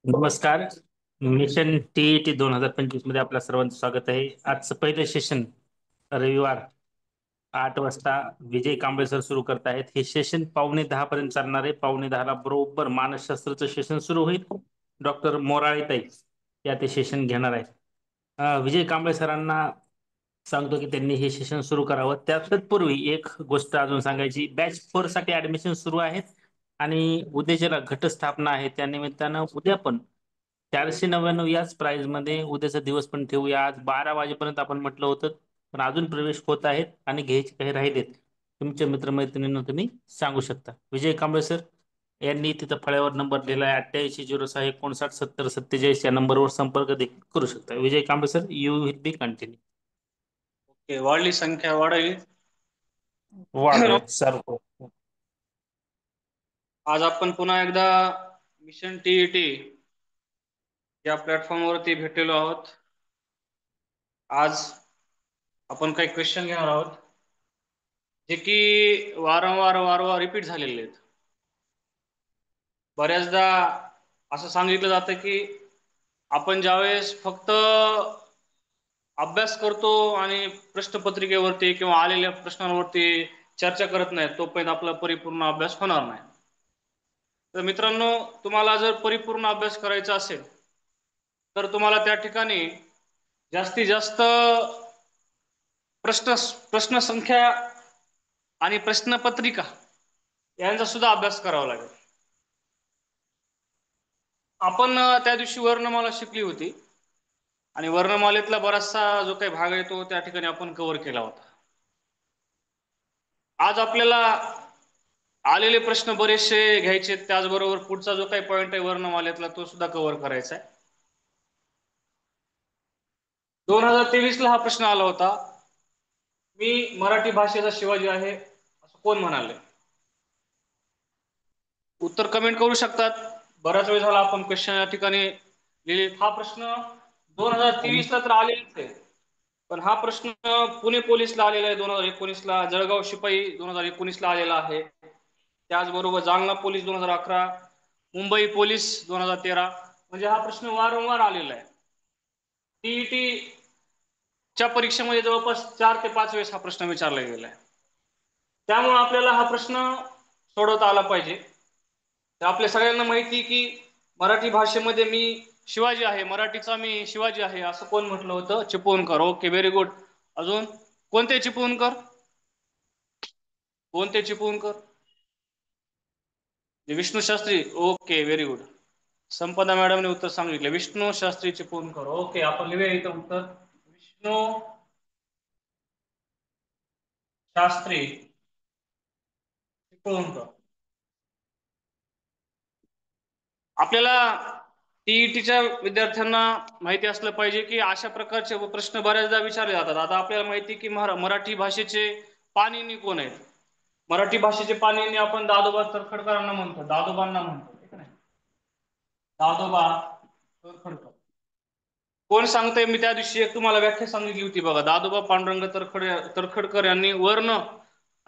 नमस्कार. Mission T 2025 मध्ये आपल्या सर्वांचं स्वागत आहे. आजचं पहिलं सेशन रविवार 8 वाजता विजय कांबळे सर सुरू करत आहेत. हे सेशन 9:45 पर्यंत चालणार आहे. 9:45 ला बरोबर मानसशास्त्राचं सेशन सुरू होईल. डॉक्टर मोराळेताई या ते सेशन घेणार आहेत. विजय कांबळे सरांना सांगतो की त्यांनी हे सेशन सुरू करावं. त्या तत्पूर्वी एक गोष्ट अजून सांगायची, बॅच 4 साठी ऍडमिशन सुरू आहेत आणि उद्याच्याला घटस्थापना आहे. त्या निमित्तानं उद्या पण 499 याच प्राइस मध्ये उद्याचा दिवस पण ठेवूया. आज 12 वाजेपर्यंत आपण म्हटलं होतं, पण अजून प्रवेश होत आहेत आणि घ्यायचे काही राहिलेत. तुमच्या मित्रमैत्रिणींना तुम्ही सांगू शकता. विजय कांबळे सर यांनी तिथं फळ्यावर नंबर दिलाय 8806597047 या नंबरवर संपर्क देखील करू शकता. Vijay Kamble sir, you will be continue. Okay, वाढली संख्या वाढावी. वाढवेल सर. आज आपण पुन्हा एकदा मिशन टीईटी या प्लॅटफॉर्मवरती भेटलेलो आहोत. आज आपण काही क्वेश्चन घेणार आहोत जे की वारंवार रिपीट झालेले आहेत. बऱ्याचदा असं सांगितलं जातं की आपण ज्यावेळेस फक्त अभ्यास करतो आणि प्रश्नपत्रिकेवरती किंवा आलेल्या प्रश्नांवरती चर्चा करत नाही, तोपर्यंत आपला परिपूर्ण अभ्यास होणार नाही. तर मित्रांनो, तुम्हाला जर परिपूर्ण अभ्यास करायचा असेल तर तुम्हाला त्या ठिकाणी जास्तीत जास्त प्रश्न संख्या आणि प्रश्नपत्रिका यांचा सुद्धा अभ्यास करावा लागेल. आपण त्या दिवशी वर्णमाला शिकली होती आणि वर्णमालेतला बराचसा जो काही भाग आहे तो त्या ठिकाणी आपण कव्हर केला होता. आज आपल्याला आलेले प्रश्न बरेचसे घ्यायचे, त्याचबरोबर पुढचा जो काही पॉइंट आहे वर्णमालेतला तो सुद्धा कव्हर करायचा आहे. 2023 ला हा प्रश्न आला होता, मी मराठी भाषेचा शिवाजी आहे असं कोण म्हणाले? उत्तर कमेंट करू शकतात. बराच वेळ झाला आपण क्वेश्चन या ठिकाणी लिहिले. हा प्रश्न 2023 ला तर आलेलाच आहे, पण हा प्रश्न पुणे पोलीसला आलेला आहे 2019 ला, जळगाव शिपाई 2019 ला आलेला आहे, त्याचबरोबर जालना पोलीस 2011, मुंबई पोलीस 2013. म्हणजे हा प्रश्न वारंवार आलेला आहे. टीईटी च्या परीक्षेमध्ये जवळपास 4 ते 5 वेळेस हा प्रश्न विचारला गेला आहे. त्यामुळे आपल्याला हा प्रश्न सोडवता आला पाहिजे. तर आपल्या सगळ्यांना माहिती की मराठी भाषेमध्ये मी शिवाजी आहे, मराठीचा मी शिवाजी आहे असं कोण म्हटलं होतं? चिपळूणकर. Okay, very good. अजून कोणते चिपळूणकर? कोणते Chiplunkar? Vishnu Shastri. Okay, very good. Sampada मॅडमने उत्तर सांगितले, विष्णू शास्त्री चिपळूणकर. ओके, आपण लिहूया इथं उत्तर, विष्णू शास्त्री चिपळूणकर. आपल्याला टीईटीच्या विद्यार्थ्यांना माहिती असलं पाहिजे की अशा प्रकारचे प्रश्न बऱ्याचदा विचारले जातात. आता आपल्याला माहिती की मराठी भाषेचे पाणिनी कोण आहेत? मराठी भाषेचे पाणिनी आपण दादोबा तर्खडकरांना म्हणतो, दादोबांना म्हणतो, ठीक आहे? दादोबा तर्खडकर. कोण सांगतंय? मी त्या दिवशी एक तुम्हाला व्याख्या सांगितली होती बघा. दादोबा पांडुरंग तर्खडकर यांनी वर्ण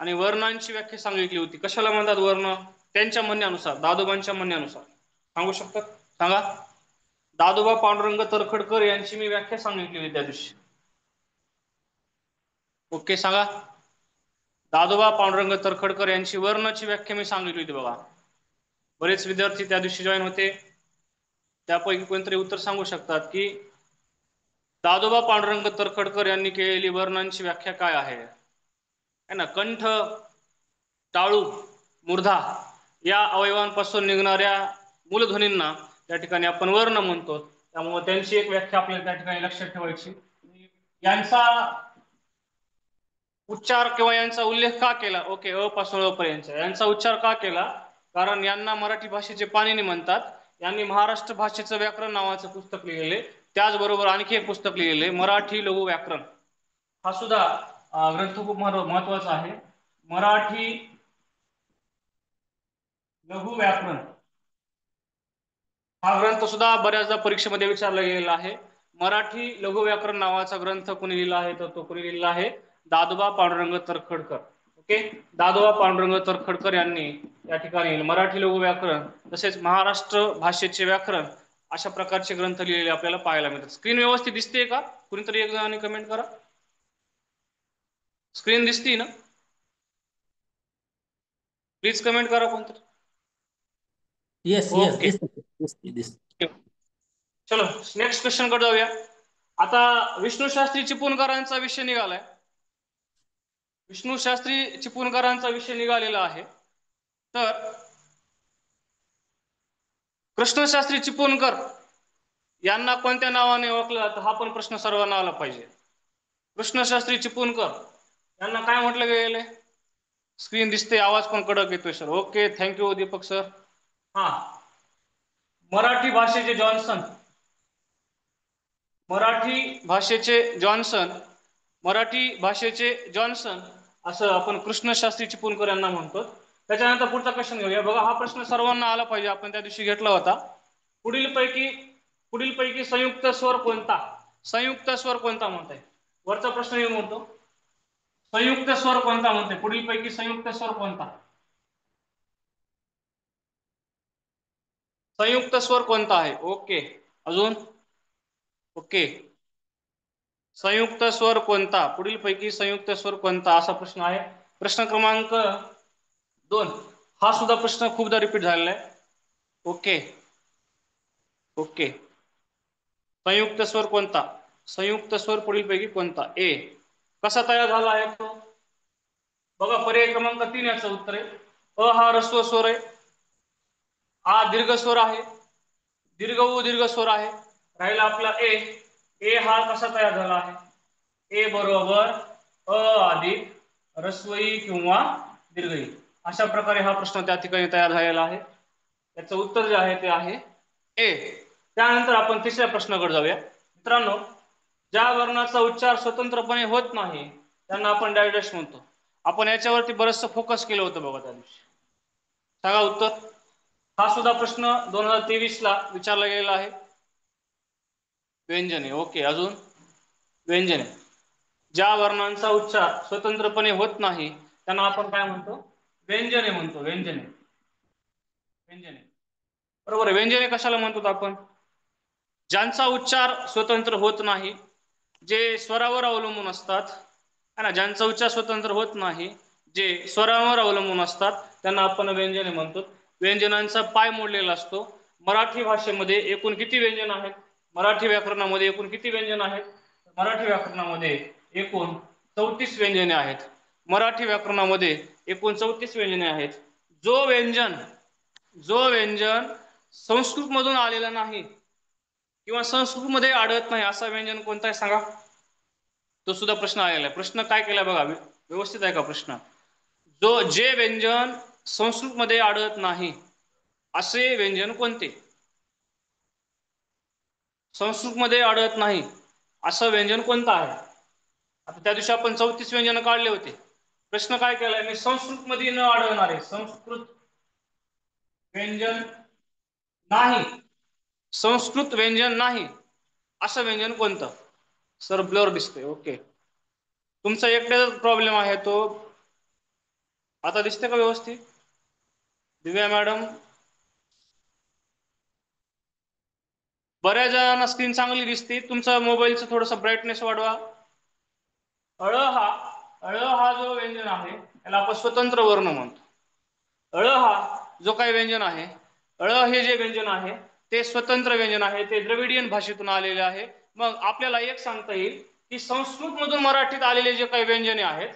आणि वर्णांची व्याख्या सांगितली होती. कशाला म्हणतात वर्ण? त्यांच्या म्हणण्यानुसार, दादोबांच्या म्हणण्यानुसार. सांगू शकतात? सांगा. दादोबा पांडुरंग तर्खडकर यांची मी व्याख्या सांगितली होती त्या दिवशी. ओके, सांगा. दादोबा पांडुरंग तर्खडकर यांची वर्णाची व्याख्या मी सांगितली होती बघा. बरेच विद्यार्थी त्या दिवशी जॉईन होते, त्यापैकी कोणतरी उत्तर सांगू शकतात की दादोबा पांडुरंग तर्खडकर यांनी केलेली वर्णांची व्याख्या काय आहे? है ना, कंठ, टाळू, मूर्धा या अवयवांपासून निघणाऱ्या मूलध्वनींना त्या ठिकाणी आपण वर्ण म्हणतो. त्यामुळे त्यांची एक व्याख्या आपल्याला त्या ठिकाणी लक्षात ठेवायची. यांचा उच्चार किंवा यांचा उल्लेख का केला? ओके, अ पासून अ पर्यंत यांचा उच्चार का केला? कारण यांना मराठी भाषेचे पाणिनी म्हणतात. यांनी महाराष्ट्र भाषेचं व्याकरण नावाचं पुस्तक लिहिलेले, त्याचबरोबर आणखी एक पुस्तक लिहिलेले मराठी लघु व्याकरण. हा सुद्धा ग्रंथ खूप महत्वाचा आहे. मराठी लघु व्याकरण हा ग्रंथ सुद्धा बऱ्याचदा परीक्षेमध्ये विचारला गेलेला आहे. मराठी लघु व्याकरण नावाचा ग्रंथ कोणी लिहिला आहे? तर तो कोणी लिहिला आहे? दादोबा पांडुरंग तर्खडकर. ओके, दादोबा पांडुरंग तर्खडकर यांनी या ठिकाणी मराठी लघु व्याकरण तसेच महाराष्ट्र भाषेचे व्याकरण अशा प्रकारचे ग्रंथ लिहिलेले आपल्याला पाहायला मिळतात. स्क्रीन व्यवस्थित दिसते का? कुणीतरी एक जणांनी कमेंट करा. स्क्रीन दिसती ना? प्लीज कमेंट करा कोणतरी. येस येस ओके, दिसते. चलो नेक्स्ट क्वेश्चन कडे जाऊया. आता विष्णू शास्त्री चिपळूणकरांचा विषय निघालाय. विष्णू शास्त्री चिपळूणकरांचा विषय निघालेला आहे. तर कृष्णशास्त्री चिपळूणकर यांना कोणत्या नावाने ओळखलं जातं, हा पण प्रश्न सर्वांना आला पाहिजे. कृष्णशास्त्री चिपळूणकर यांना काय म्हटलं गेलेलं आहे? स्क्रीन दिसते, आवाज पण कडक येतोय sir. Okay, thank you Deepak sir. हा, मराठी भाषेचे जॉन्सन, मराठी भाषेचे जॉन्सन, मराठी भाषेचे जॉन्सन असं आपण कृष्णशास्त्री चिपळूणकर यांना म्हणतो. त्याच्यानंतर पुढचा क्वेश्चन घेऊया. बघा, हा प्रश्न सर्वांना आला पाहिजे, आपण त्या दिवशी घेतला होता. पुढीलपैकी संयुक्त स्वर कोणता? संयुक्त स्वर कोणता म्हणताय? वरचा प्रश्न मी म्हणतो, संयुक्त स्वर कोणता म्हणते? पुढीलपैकी संयुक्त स्वर कोणता? संयुक्त स्वर कोणता आहे? ओके, अजून? ओके, संयुक्त स्वर कोणता? पुढीलपैकी संयुक्त स्वर कोणता असा प्रश्न आहे. प्रश्न क्रमांक 2, हा सुद्धा प्रश्न खूपदा रिपीट झालेला आहे. ओके ओके, संयुक्त स्वर कोणता? संयुक्त स्वर पुढीलपैकी कोणता? ए. कसा तयार झाला आहे तो? बघा, पर्याय क्रमांक 3 याचं उत्तर आहे. अ हा ह्रस्व स्वर आहे, आ दीर्घ स्वर आहे, दीर्घ उ दीर्घ स्वर आहे. राहिला आपला ए. ए हा कसा तयार झाला आहे? ए बरोबर अ अधिक ह्रस्व ई किंवा दीर्घ ई. अशा प्रकारे हा प्रश्न त्या ठिकाणी तयार झालेला आहे. याचं उत्तर जे आहे ते आहे ए. त्यानंतर आपण तिसऱ्या प्रश्नाकडे जाऊया. मित्रांनो, ज्या वर्णाचा उच्चार स्वतंत्रपणे होत नाही त्यांना आपण डायडॅश म्हणतो. आपण याच्यावरती बरंचसं फोकस केलं होतं बघा त्या दिवशी. सांगा उत्तर. हा सुद्धा प्रश्न 2023 ला विचारला गेलेला आहे. व्यंजने. ओके, अजून? व्यंजने, ज्या वर्णांचा उच्चार स्वतंत्रपणे होत नाही त्यांना आपण काय म्हणतो? व्यंजने म्हणतो. व्यंजने, व्यंजने, बरोबर आहे. व्यंजने कशाला म्हणतो आपण? ज्यांचा उच्चार स्वतंत्र होत नाही, जे स्वरावर अवलंबून असतात, है ना, ज्यांचा उच्चार स्वतंत्र होत नाही, जे स्वरावर अवलंबून असतात त्यांना आपण व्यंजने म्हणतो. व्यंजनांचा पाय मोडलेला असतो. मराठी भाषेमध्ये एकूण किती व्यंजन आहेत? मराठी व्याकरणामध्ये एकूण किती व्यंजन आहेत? मराठी व्याकरणामध्ये एकूण 34 व्यंजने आहेत. मराठी व्याकरणामध्ये एकूण 34 व्यंजने आहेत. जो व्यंजन संस्कृत मधून आलेला नाही किंवा संस्कृत मध्ये आढळत नाही असा व्यंजन कोणता आहे सांगा? तो सुद्धा प्रश्न आलेला आहे. प्रश्न काय केला बघा, व्यवस्थित आहे का प्रश्न? जे व्यंजन संस्कृत मध्ये आढळत नाही असे व्यंजन कोणते? संस्कृत मध्ये आढळत नाही असं व्यंजन कोणतं आहे? आता त्या दिवशी आपण 34 व्यंजन काढले होते. प्रश्न काय केलाय मी? संस्कृत मध्ये न आढळणारे, संस्कृत व्यंजन नाही, संस्कृत व्यंजन नाही असं व्यंजन कोणतं? सर ब्लर दिसतंय. ओके, तुमचा एकट्याचाच प्रॉब्लेम आहे तो. आता दिसते का व्यवस्थित? दिव्या मॅडम, बऱ्याच जणांना स्क्रीन चांगली दिसते. तुमचा मोबाईलचं थोडंसं ब्राईटनेस वाढवा. अळ हा जो व्यंजन आहे त्याला आपण स्वतंत्र वर्ण म्हणतो. अळ हा जो काही व्यंजन आहे, अळ हे जे व्यंजन आहे ते स्वतंत्र व्यंजन आहे, ते द्रविडियन भाषेतून आलेले आहे. मग आपल्याला एक सांगता येईल की संस्कृत मधून मराठीत आलेले जे काही व्यंजने आहेत,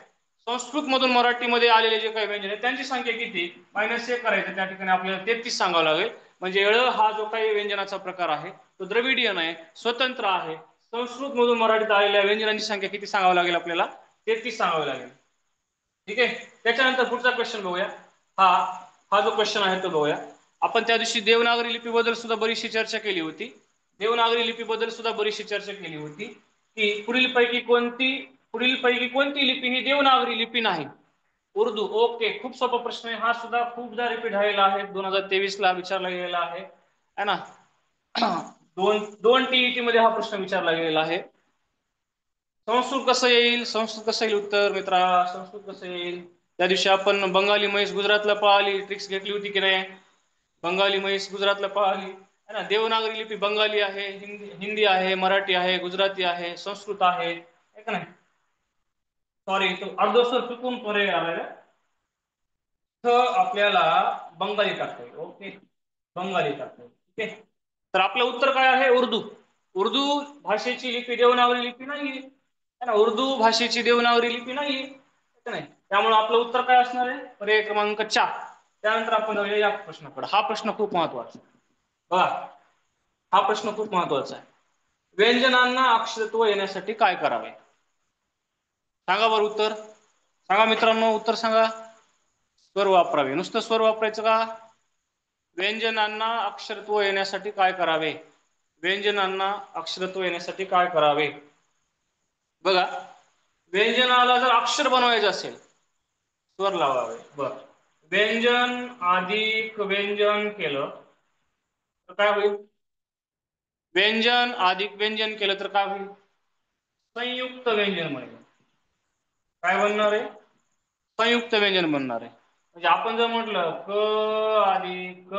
संस्कृत मधून मराठीमध्ये आलेले जे काही व्यंजन आहेत त्यांची संख्या किती? -1 करायचं. त्या ठिकाणी आपल्याला 33 सांगावं लागेल. म्हणजे ळ हा जो काही व्यंजनाचा प्रकार आहे तो द्रविडियन आहे, स्वतंत्र आहे. संस्कृत मधून मराठीत आलेल्या व्यंजनांची संख्या किती सांगावं लागेल आपल्याला? 33 सांगावी लागेल. ठीक आहे. त्याच्यानंतर पुढचा क्वेश्चन बघूया. हा जो क्वेश्चन आहे तो बघूया. आपण त्या दिवशी देवनागरी लिपीबद्दल सुद्धा बरीचशी चर्चा केली होती. देवनागरी लिपीबद्दल सुद्धा बरीचशी चर्चा केली होती की पुढीलपैकी कोणती लिपी ही देवनागरी लिपी नाही? उर्दू. ओके, खूप सोपा प्रश्न आहे. हा सुद्धा खूपदा रिपीट झालेला आहे. 2023 ला विचारला गेलेला आहे, है ना. दोन टीईटी मध्ये हा प्रश्न विचारला गेलेला आहे. संस्कृत कसं येईल? संस्कृत कसं येईल उत्तर मित्रा? संस्कृत कसं येईल? त्या दिवशी आपण बंगाली म्हैस गुजरातला पळाली ट्रिक्स घेतली होती की नाही? बंगाली म्हैस गुजरातला पळाली है ना. देवनागरी लिपी बंगाली आहे, हिंदी आहे, मराठी आहे, गुजराती आहे, संस्कृत आहे का नाही. सॉरी, तो अर्धस्वर चुकून पर्याय आलाय. तर आपल्याला बंगाली टाकता येईल. ओके, बंगाली टाकता येईल. ठीक आहे. तर आपलं उत्तर काय आहे? उर्दू. उर्दू भाषेची लिपी देवनागरी लिपी नाहीये, है ना. उर्दू भाषेची देवनागरी लिपी नाहीये, नाही. त्यामुळे आपलं उत्तर काय असणार आहे? पर्याय क्रमांक 4. त्यानंतर आपण जाऊया या प्रश्नाकडे. हा प्रश्न खूप महत्वाचा आहे बघा. हा प्रश्न खूप महत्वाचा आहे. व्यंजनांना अक्षरत्व येण्यासाठी काय करावे? सांगा बरं उत्तर. सांगा मित्रांनो, उत्तर सांगा. स्वर वापरावे. नुसतं स्वर वापरायचं का? व्यंजनांना अक्षरत्व येण्यासाठी काय करावे? व्यंजनांना अक्षरत्व येण्यासाठी काय करावे? बघा, व्यंजनाला जर अक्षर बनवायचं असेल, स्वर लावावे. बर, व्यंजन अधिक व्यंजन केलं तर काय होईल? व्यंजन अधिक व्यंजन केलं तर काय होईल? संयुक्त व्यंजन बनेल. काय बनणार आहे? संयुक्त व्यंजन बनणार आहे. म्हणजे आपण जर म्हटलं क अधिक क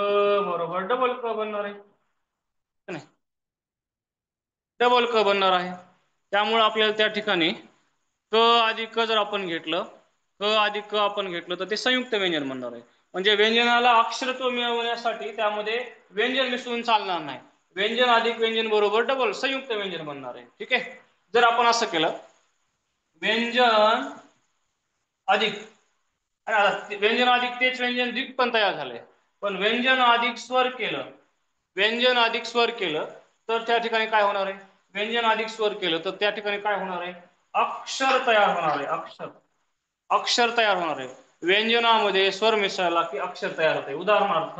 बरोबर डबल क बनणार आहे, नाही. डबल क बनणार आहे. त्यामुळे आपल्याला त्या ठिकाणी क अधिक क जर आपण घेतलं, क अधिक क आपण घेतलं तर ते संयुक्त व्यंजन बनणार आहे. म्हणजे व्यंजनाला अक्षरत्व मिळवण्यासाठी त्यामध्ये व्यंजन मिसळून चालणार नाही. व्यंजन अधिक व्यंजन बरोबर डबल संयुक्त व्यंजन बनणार आहे. ठीक आहे. जर आपण असं केलं, व्यंजन अधिक, व्यंजन अधिक तेच व्यंजन द्विक पण तयार झाले, पण व्यंजन अधिक स्वर केलं, व्यंजन अधिक स्वर केलं तर त्या ठिकाणी काय होणार आहे? व्यंजन अधिक स्वर केलं तर त्या ठिकाणी काय होणार आहे? अक्षर तयार होणार आहे. अक्षर, अक्षर तयार होणार आहे. व्यंजनामध्ये स्वर मिसळला की अक्षर तयार होते. उदाहरणार्थ,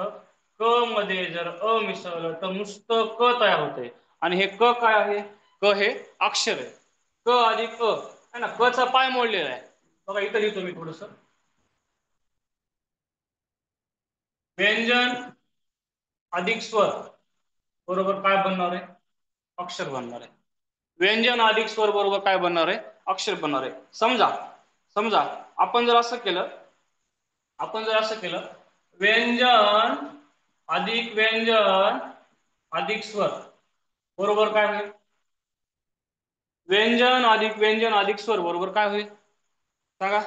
क मध्ये जर अ मिसळलं तर नुसतं क तयार होते. आणि हे क काय आहे? क हे अक्षर आहे. क अधिक अ, है ना. क चा पाय मोडलेला आहे. बघा इथं लिहितो मी थोडस. व्यंजन अधिक स्वर बरोबर काय बनणार आहे? अक्षर बनणार आहे. व्यंजन अधिक स्वर बरोबर काय बनणार आहे? अक्षर बनणार आहे. समजा समजा आपण जर असं केलं, आपण जर असं केलं, व्यंजन अधिक व्यंजन अधिक स्वर बरोबर काय होईल? व्यंजन अधिक व्यंजन अधिक स्वर बरोबर काय होईल? सांगा.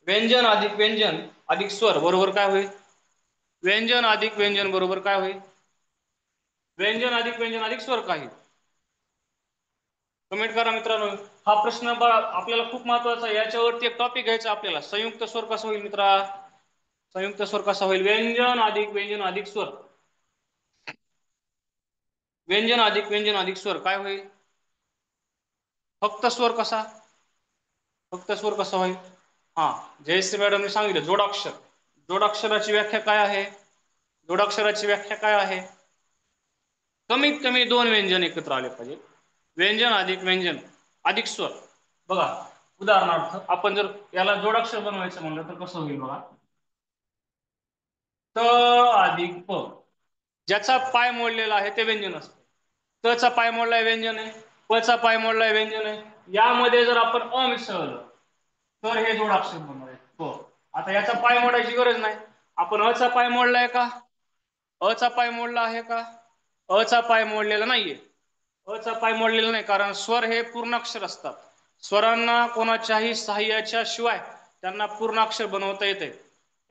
व्यंजन अधिक व्यंजन अधिक स्वर बरोबर काय होईल? व्यंजन अधिक व्यंजन बरोबर काय होईल? व्यंजन अधिक व्यंजन अधिक स्वर काय होईल? कमेंट करा मित्रांनो. हा प्रश्न आपल्याला खूप महत्वाचा आहे. याच्यावरती एक टॉपिक घ्यायचा आपल्याला. संयुक्त स्वर कसा होईल मित्रा? संयुक्त स्वर कसा होईल? व्यंजन अधिक व्यंजन अधिक स्वर, व्यंजन अधिक व्यंजन अधिक स्वर काय होईल? फक्त स्वर कसा? फक्त स्वर कसा होईल? हा, जयश्री मॅडमने सांगितलं जोडाक्षर. जोडाक्षराची व्याख्या काय आहे? जोडाक्षराची व्याख्या काय आहे? कमीत कमी दोन व्यंजन एकत्र आले पाहिजे. व्यंजन अधिक व्यंजन अधिक स्वर. बघा, उदाहरणार्थ आपण जर याला जोडाक्षर बनवायचं म्हणलं तर कसं होईल बघा. त अधिक प, ज्याचा पाय मोडलेला आहे ते व्यंजन असतं. त चा पाय मोडलाय व्यंजन आहे, प चा पाय मोडलाय व्यंजन आहे. यामध्ये जर आपण अ मिसळलं तर हे जोडाक्षर बनणार आहे प. आता याचा पाय मोडायची गरज नाही. आपण अ चा पाय मोडलाय का? अ चा पाय मोडला आहे का? अ चा पाय मोडलेला नाहीये. अ चा पाय मोडलेला नाही, कारण स्वर हे पूर्णाक्षर असतात. स्वरांना कोणाच्याही सहाय्याच्या शिवाय त्यांना पूर्णाक्षर बनवता येते,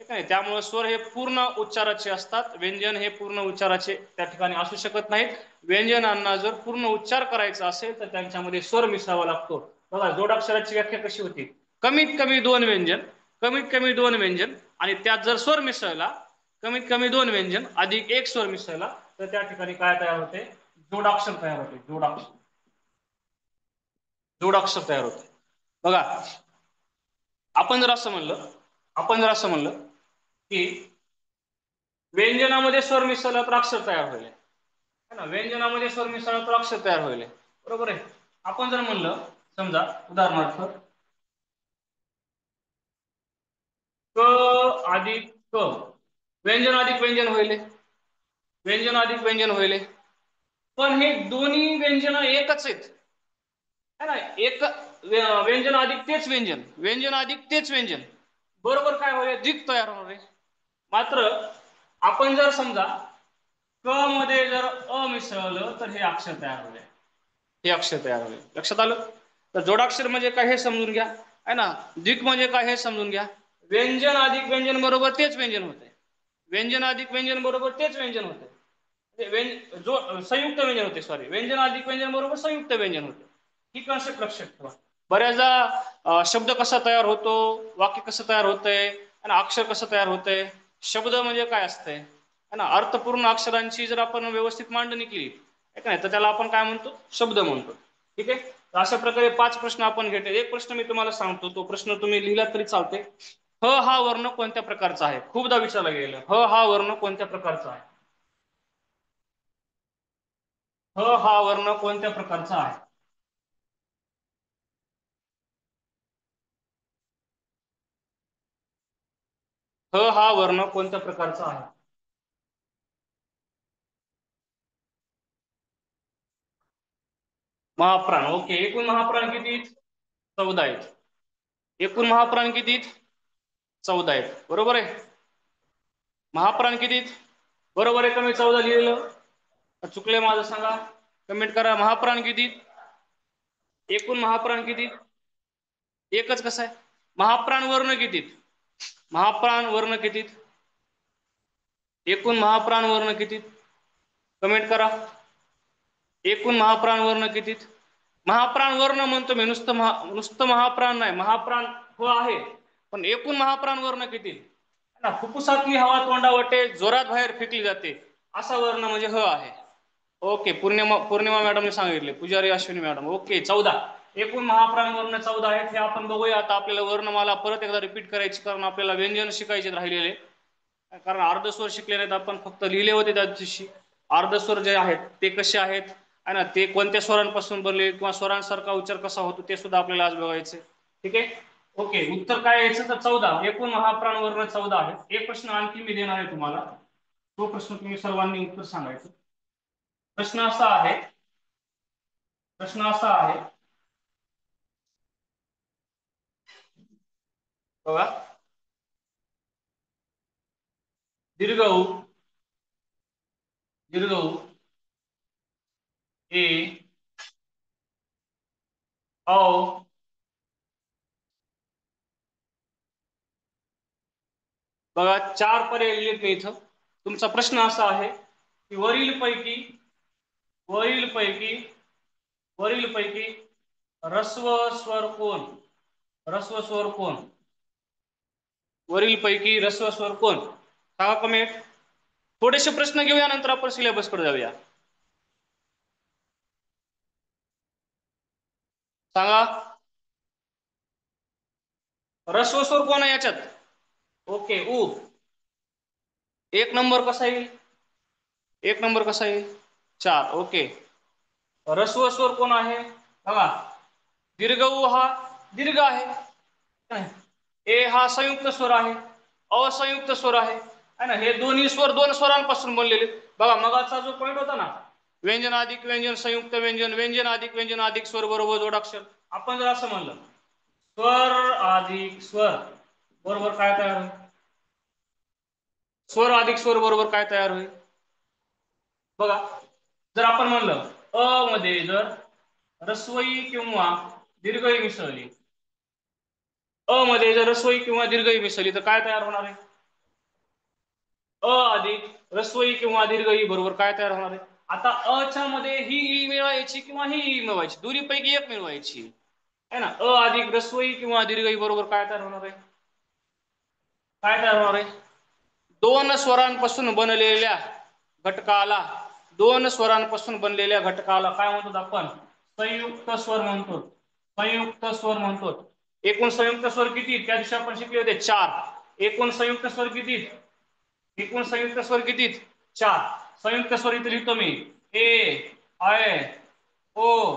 ठीक आहे. त्यामुळे स्वर हे पूर्ण उच्चाराचे असतात. व्यंजन हे पूर्ण उच्चाराचे त्या ठिकाणी असू शकत नाहीत. व्यंजनांना जर पूर्ण उच्चार करायचा असेल तर त्यांच्यामध्ये स्वर मिसळावा लागतो. बघा, जोडाक्षराची व्याख्या कशी होती? कमीत कमी दोन व्यंजन, कमीत कमी दोन व्यंजन, आणि त्यात जर स्वर मिसळला, कमीत कमी दोन व्यंजन अधिक एक स्वर मिसळला तर त्या ठिकाणी काय तयार होते? जोडाक्षर तयार होते. जोडाक्षर, जोडाक्षर तयार होते. बघा, आपण जर असं म्हणलं, आपण जर असं म्हणलं की व्यंजनामध्ये स्वर मिसळला तर अक्षर तयार होईल, है ना. व्यंजनामध्ये स्वर मिसळला तर अक्षर तयार होईल, बरोबर आहे. आपण जर म्हणलं, समजा उदाहरणार्थ, क अधिक क, व्यंजन अधिक व्यंजन होईल, व्यंजन अधिक व्यंजन होईल. पण हे दोन्ही व्यंजन एकच आहेत, है ना. एक व्यंजन अधिक तेच व्यंजन, व्यंजन अधिक तेच व्यंजन बरोबर काय होईल? द्विक तयार होणार आहे. मात्र आपण जर समजा क मध्ये जर अ मिसळलं तर हे अक्षर तयार होईल. हे अक्षर तयार होईल. लक्षात आलं? तर जोडाक्षर म्हणजे काय हे समजून घ्या, है ना. द्विक म्हणजे काय हे समजून घ्या. व्यंजन अधिक व्यंजन बरोबर तेच व्यंजन होते. व्यंजन अधिक व्यंजन बरोबर तेच व्यंजन होते. जो संयुक्त व्यंजन होते, सॉरी, व्यंजन अधिक व्यंजन बरोबर संयुक्त व्यंजन होते. ही कन्सेप्ट लक्षात ठेवा. बऱ्याचदा शब्द कसा तयार होतो, वाक्य कसं तयार होतंय आणि अक्षर कसं तयार होतंय, शब्द म्हणजे काय असतंय, है ना. अर्थपूर्ण अक्षरांची जर आपण व्यवस्थित मांडणी केली नाही तर त्याला आपण काय म्हणतो, शब्द म्हणतो. ठीक आहे. तर अशा प्रकारे 5 प्रश्न आपण घेतले. एक प्रश्न मी तुम्हाला सांगतो, तो प्रश्न तुम्ही लिहिला तरी चालते. ह हा वर्ण कोणत्या प्रकारचा आहे? खूपदा विचारला गेलेला. ह हा वर्ण कोणत्या प्रकारचा आहे? ह हा वर्ण कोणत्या प्रकारचा आहे? ह हा वर्ण कोणत्या प्रकारचा आहे? महाप्राण. ओके. एकूण महाप्राण किती? 14 आहेत. एकूण महाप्राण किती? 14 आहेत. बरोबर आहे. महाप्राण किती? बरोबर आहे का मी 14 लिहिलेलं? चुकले माझं सांगा, कमेंट करा. महाप्राण किती? एकूण महाप्राण किती? एकच कसं आहे? महाप्राण वर्ण किती? महाप्राण वर्ण किती? एकूण महाप्राण वर्ण किती? कमेंट करा. एकूण महाप्राण वर्ण किती? महाप्राण वर्ण म्हणतो मी, नुसतं महाप्राण नाही. महाप्राण हो आहे, पण एकूण महाप्राण वर्ण किती? फुफ्फुसातली हवा तोंडावाटे जोरात बाहेर फेकली जाते, असा वर्ण म्हणजे ह आहे. ओके. पौर्णिमा मॅडमने सांगितले, पुजारी अश्विनी मॅडम. ओके. 14 एकूण महाप्राण वर्ण 14 आहेत. हे आपण बघूया. आता आपल्याला वर्णमाला परत एकदा रिपीट करायची, कारण आपल्याला व्यंजन शिकायचे राहिलेले. कारण अर्धस्वर शिकले नाहीत आपण, फक्त लिहिले होते त्या दिवशी. अर्धस्वर जे आहेत ते कसे आहेत, आहे ना, ते कोणत्या स्वरांपासून बनले किंवा स्वरांसारखा उच्चार कसा होतो ते सुद्धा आपल्याला आज बघायचे. ठीक आहे. ओके. उत्तर काय यायचं तर 14. एकूण महाप्राण वर्ण 14 आहेत. एक प्रश्न आणखी मी देणार आहे तुम्हाला, तो प्रश्न तुम्ही सर्वांनी उत्तर सांगायचं. प्रश्न असा आहे, बघा. दीर्घ ऊ, ए औ बघा 4 पर्याय लिहिलेत मी इथं. तुमचा प्रश्न असा आहे की वरील पैकी ऱ्हस्व स्वर कोण? ऱ्हस्व स्वर कोण? वरील पैकी ऱ्हस्व स्वर कोण? सांगा कमेंट. थोडेसे प्रश्न घेऊया, नंतर आपण सिलेबस कडे जाऊया. सांगा. ऱ्हस्व स्वर कोण आहे याच्यात? ओके. ऊ. एक नंबर कसा येईल? एक नंबर कसा येईल? 4. ओके. ऱ्हस्व स्वर कोण आहे? बघा. दीर्घ ऊ हा दीर्घ आहे, ए हा संयुक्त स्वर आहे, असंयुक्त स्वर आहे, है ना. हे दोन्ही स्वर 2 स्वरांपासून बनलेले. बघा, मगाचा जो पॉईंट होता ना, व्यंजन अधिक व्यंजन संयुक्त व्यंजन, व्यंजन अधिक स्वर बरोबर जोडाक्षर. आपण जर असं म्हणलं स्वर अधिक स्वर बरोबर काय तयार होईल? स्वर अधिक स्वर बरोबर काय तयार होईल? बघा, जर आपण म्हणलं अ मध्ये जर ऱ्हस्वई किंवा दीर्घई मिसळली, अ मध्ये जर ऱ्हस्वई किंवा दीर्घई मिसळली तर काय तयार होणार आहे? अ अधिक ऱ्हस्वई किंवा दीर्घई बरोबर काय तयार होणार आहे? आता अ च्या मध्ये ही ई मिळवायची किंवा ही ई मिळवायची, दोन्हीपैकी एक मिळवायची, है ना. अ अधिक ऱ्हस्वई किंवा दीर्घई बरोबर काय तयार होणार आहे? काय तयार होणार आहे? 2 स्वरांपासून बनलेल्या घटकाला, 2 स्वरांपासून बनलेल्या घटकाला काय म्हणतो आपण? संयुक्त स्वर म्हणतो. संयुक्त स्वर म्हणतो. एकूण संयुक्त स्वर किती? त्या दिवशी आपण शिकले होते 4. एकूण संयुक्त स्वर किती? एकूण संयुक्त स्वर किती? 4. संयुक्त स्वर इथे लिहितो मी, ए, आय, ओ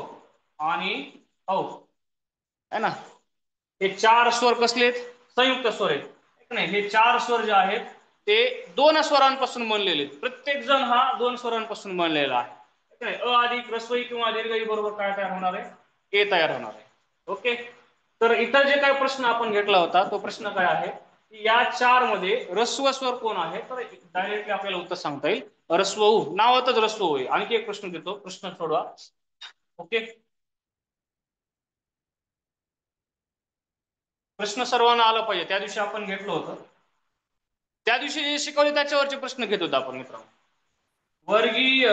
आणि औ, है ना. हे 4 स्वर कसलेत? संयुक्त स्वर आहेत. नाही, हे 4 स्वर जे आहेत ते 2 स्वरांपासून बनलेले. प्रत्येक जण हा 2 स्वरांपासून बनलेला आहे. अ अधिक ऱ्हस्वई किंवा दीर्घई बरोबर काय तयार होणार आहे? ए तयार होणार आहे. ओके. तर इतर जे काही प्रश्न आपण घेतला होता तो प्रश्न काय आहे की या 4 मध्ये ऱ्हस्व स्वर कोण आहे? तर डायरेक्टली आपल्याला उत्तर सांगता येईल. रस्व उ, नावातच रस्व उ आहे. आणखी एक प्रश्न देतो, प्रश्न सोडवा. ओके, प्रश्न सर्वांना आला पाहिजे. त्या दिवशी आपण घेतलं होतं, त्या दिवशी जे शिकवले त्याच्यावरचे प्रश्न घेत होतो आपण मित्रांनो. वर्गीय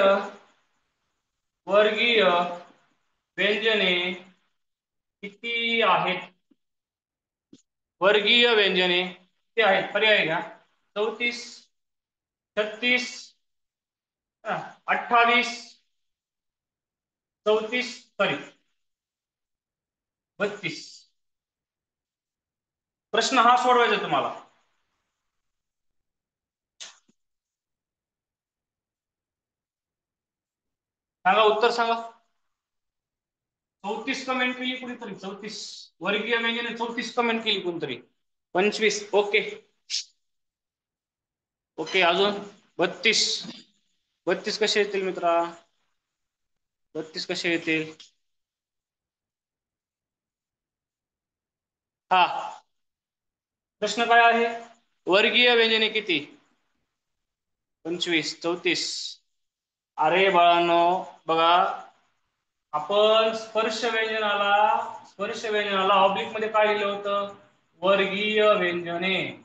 वर्गीय व्यंजने किती आहेत? वर्गीय व्यंजने किती आहेत? पर्याय घ्या. 34, 36, 28, 34, सॉरी 32. प्रश्न हा सोडवायचा तुम्हाला. सांगा, उत्तर सांगा. 34 कमेंट केली कुणीतरी, 34 वर्गीय व्यंजने 34 कमेंट केली कोणतरी. 25. ओके ओके, अजून 32. 32 कसे येतील मित्रा? 32 कसे येतील? हा, प्रश्न काय आहे? वर्गीय व्यंजने किती? 25, 34. अरे बाळांनो बघा, आपण स्पर्श व्यंजनाला ऑब्लिक मध्ये काय लिहिलं होतं? वर्गीय व्यंजने.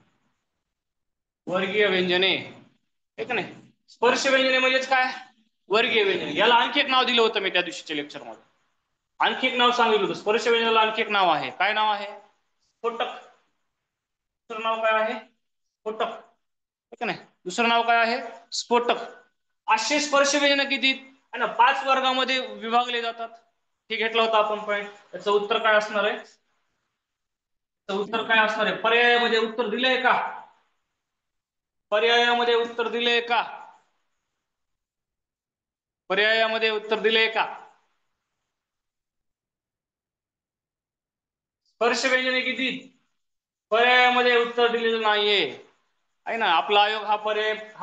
वर्गीय व्यंजने, हे का नाही? स्पर्श व्यंजने म्हणजेच काय? वर्गीय व्यंजने. याला आणखी एक नाव दिलं होतं मी त्या दिवशीच्या लेक्चर मध्ये. आणखी एक नाव सांगितलं होतं स्पर्श व्यंजनाला. आणखी एक नाव आहे. काय नाव आहे? स्फोटक. दुसरं नाव काय आहे? स्फोटक, हे का नाही? दुसरं नाव काय आहे? स्फोटक. असे स्पर्श व्यंजन किती आहे ना? 5 वर्गामध्ये विभागले जातात. हे घेतलं होतं आपण पॉईंट. याचं उत्तर काय असणार आहे? उत्तर काय असणार आहे? पर्यायामध्ये उत्तर दिलंय का? पर्यायामध्ये उत्तर दिलंय का? पर्यायामध्ये उत्तर दिलंय का? स्पर्श व्यंजने किती? पर्यायामध्ये उत्तर दिलेलं नाहीये, आहे ना? आपला आयोग हा